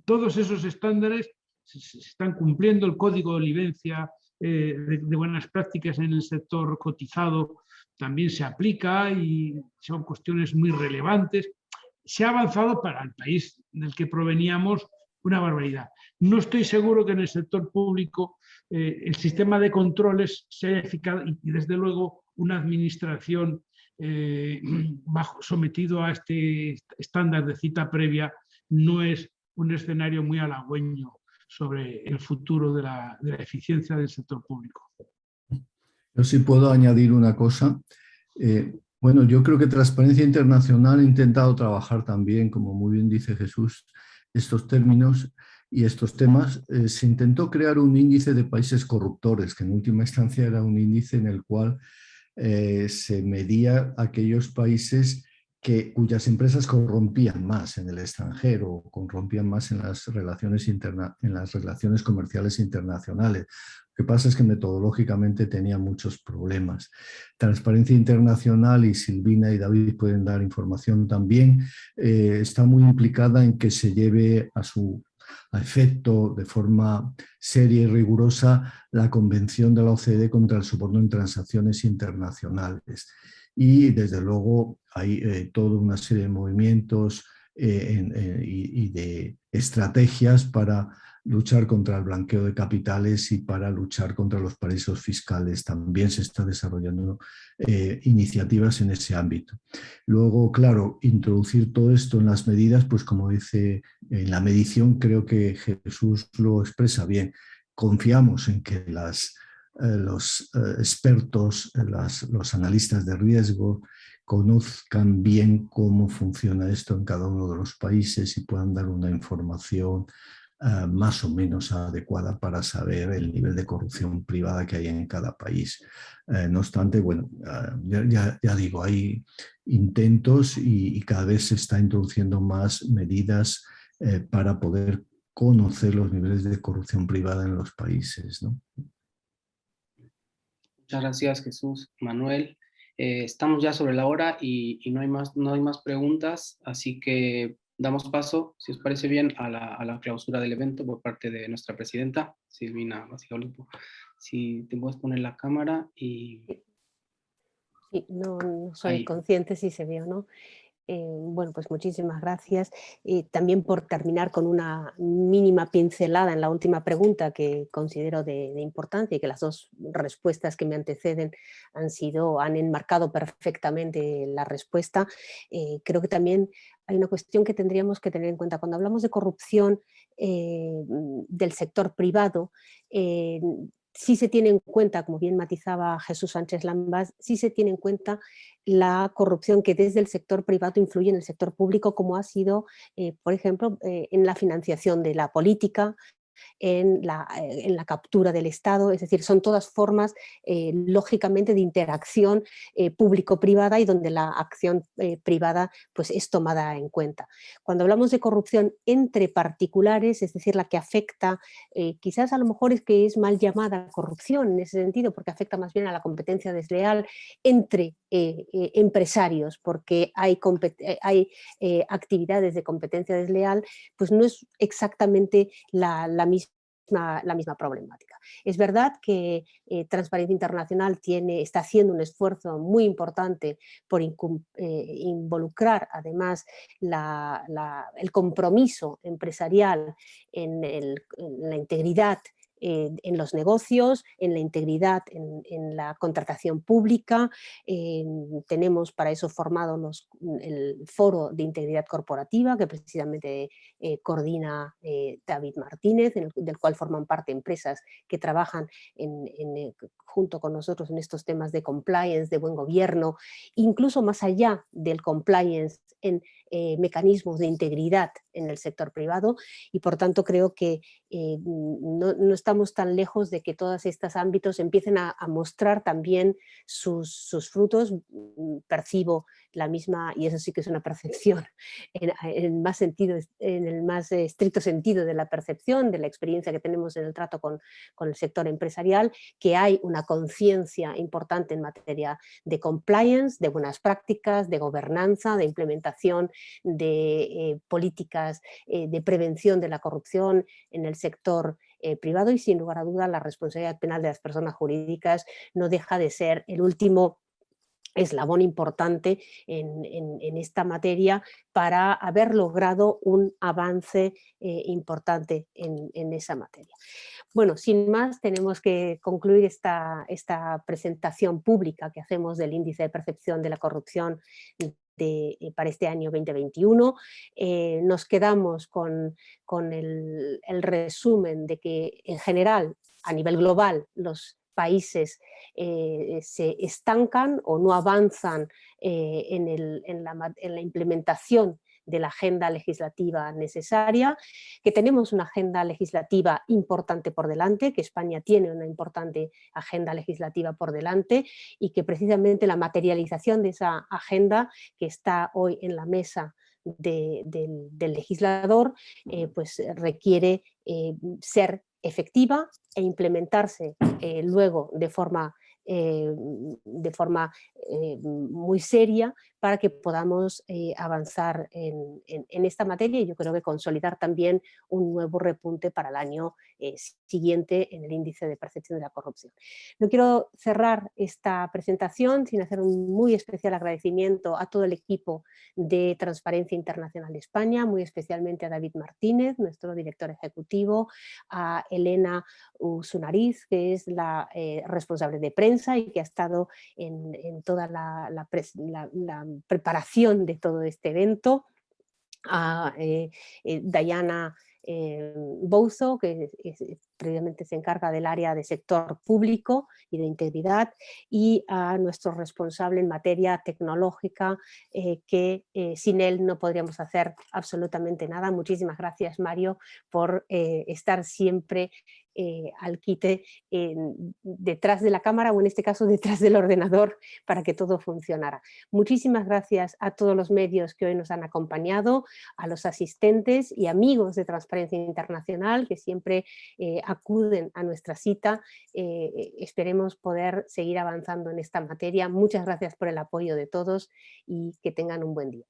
todos esos estándares se están cumpliendo. El código de olivencia de buenas prácticas en el sector cotizado también se aplica y son cuestiones muy relevantes. Se ha avanzado para el país del que proveníamos una barbaridad. No estoy seguro que en el sector público el sistema de controles sea eficaz y desde luego una administración sometido a este estándar de cita previa no es un escenario muy halagüeño sobre el futuro de la eficiencia del sector público. Yo sí puedo añadir una cosa. Bueno, yo creo que Transparencia Internacional ha intentado trabajar también, como muy bien dice Jesús, estos términos, y estos temas, se intentó crear un índice de países corruptores, que en última instancia era un índice en el cual se medía aquellos países cuyas empresas corrompían más en el extranjero, corrompían más en las relaciones comerciales internacionales. Lo que pasa es que metodológicamente tenía muchos problemas. Transparencia Internacional, y Silvina y David pueden dar información también, está muy implicada en que se lleve a efecto de forma seria y rigurosa la Convención de la OCDE contra el soborno en transacciones internacionales. Y desde luego hay toda una serie de movimientos y de estrategias para luchar contra el blanqueo de capitales y para luchar contra los paraísos fiscales. También se están desarrollando iniciativas en ese ámbito. Luego, claro, introducir todo esto en las medidas, pues como dice en la medición, creo que Jesús lo expresa bien. Confiamos en que los expertos, los analistas de riesgo, conozcan bien cómo funciona esto en cada uno de los países y puedan dar una información más o menos adecuada para saber el nivel de corrupción privada que hay en cada país. No obstante, bueno, ya digo, hay intentos y cada vez se está introduciendo más medidas para poder conocer los niveles de corrupción privada en los países, ¿no? Muchas gracias, Jesús, Manuel. Estamos ya sobre la hora y no hay más preguntas, así que damos paso, si os parece bien, a la clausura del evento por parte de nuestra presidenta, Silvina Bacigalupo. Si te puedes poner la cámara y... Sí, no soy Ahí. consciente si se ve o no. Bueno, pues muchísimas gracias. También por terminar con una mínima pincelada en la última pregunta que considero de importancia y que las dos respuestas que me anteceden han enmarcado perfectamente la respuesta. Creo que también hay una cuestión que tendríamos que tener en cuenta. Cuando hablamos de corrupción del sector privado, sí se tiene en cuenta, como bien matizaba Jesús Sánchez Lambás, sí se tiene en cuenta la corrupción que desde el sector privado influye en el sector público, como ha sido, por ejemplo, en la financiación de la política, en la captura del Estado, es decir, son todas formas, lógicamente, de interacción público-privada y donde la acción privada pues, es tomada en cuenta. Cuando hablamos de corrupción entre particulares, es decir, la que afecta, quizás a lo mejor es que es mal llamada corrupción en ese sentido, porque afecta más bien a la competencia desleal entre empresarios, porque hay actividades de competencia desleal, pues no es exactamente la misma problemática. Es verdad que Transparencia Internacional está haciendo un esfuerzo muy importante por involucrar además el compromiso empresarial en la integridad en los negocios, en la integridad en la contratación pública. Tenemos para eso formado el Foro de Integridad Corporativa, que precisamente coordina David Martínez, del cual forman parte empresas que trabajan junto con nosotros en estos temas de compliance, de buen gobierno, incluso más allá del compliance en mecanismos de integridad en el sector privado, y por tanto creo que no estamos tan lejos de que todos estos ámbitos empiecen a mostrar también sus frutos. Percibo la misma, y eso sí que es una percepción en el más estricto sentido de la percepción, de la experiencia que tenemos en el trato con el sector empresarial, que hay una conciencia importante en materia de compliance, de buenas prácticas, de gobernanza, de implementación de políticas de prevención de la corrupción en el sector privado, y sin lugar a duda la responsabilidad penal de las personas jurídicas no deja de ser el último eslabón importante en esta materia para haber logrado un avance importante en esa materia. Bueno, sin más, tenemos que concluir esta presentación pública que hacemos del índice de percepción de la corrupción para este año 2021. Nos quedamos con el resumen de que en general, a nivel global, los países se estancan o no avanzan en la implementación de la agenda legislativa necesaria, que tenemos una agenda legislativa importante por delante, que España tiene una importante agenda legislativa por delante y que precisamente la materialización de esa agenda que está hoy en la mesa del legislador pues requiere ser efectiva e implementarse luego de forma muy seria para que podamos avanzar en esta materia y yo creo que consolidar también un nuevo repunte para el año siguiente en el índice de percepción de la corrupción. No quiero cerrar esta presentación sin hacer un muy especial agradecimiento a todo el equipo de Transparencia Internacional España, muy especialmente a David Martínez, nuestro director ejecutivo, a Elena Usunariz, que es la responsable de prensa y que ha estado en toda la preparación de todo este evento, a Diana Bouzo, que previamente se encarga del área de sector público y de integridad, y a nuestro responsable en materia tecnológica, que sin él no podríamos hacer absolutamente nada. Muchísimas gracias, Mario, por estar siempre al quite detrás de la cámara o en este caso detrás del ordenador para que todo funcionara. Muchísimas gracias a todos los medios que hoy nos han acompañado, a los asistentes y amigos de Transparencia Internacional que siempre acuden a nuestra cita. Esperemos poder seguir avanzando en esta materia. Muchas gracias por el apoyo de todos y que tengan un buen día.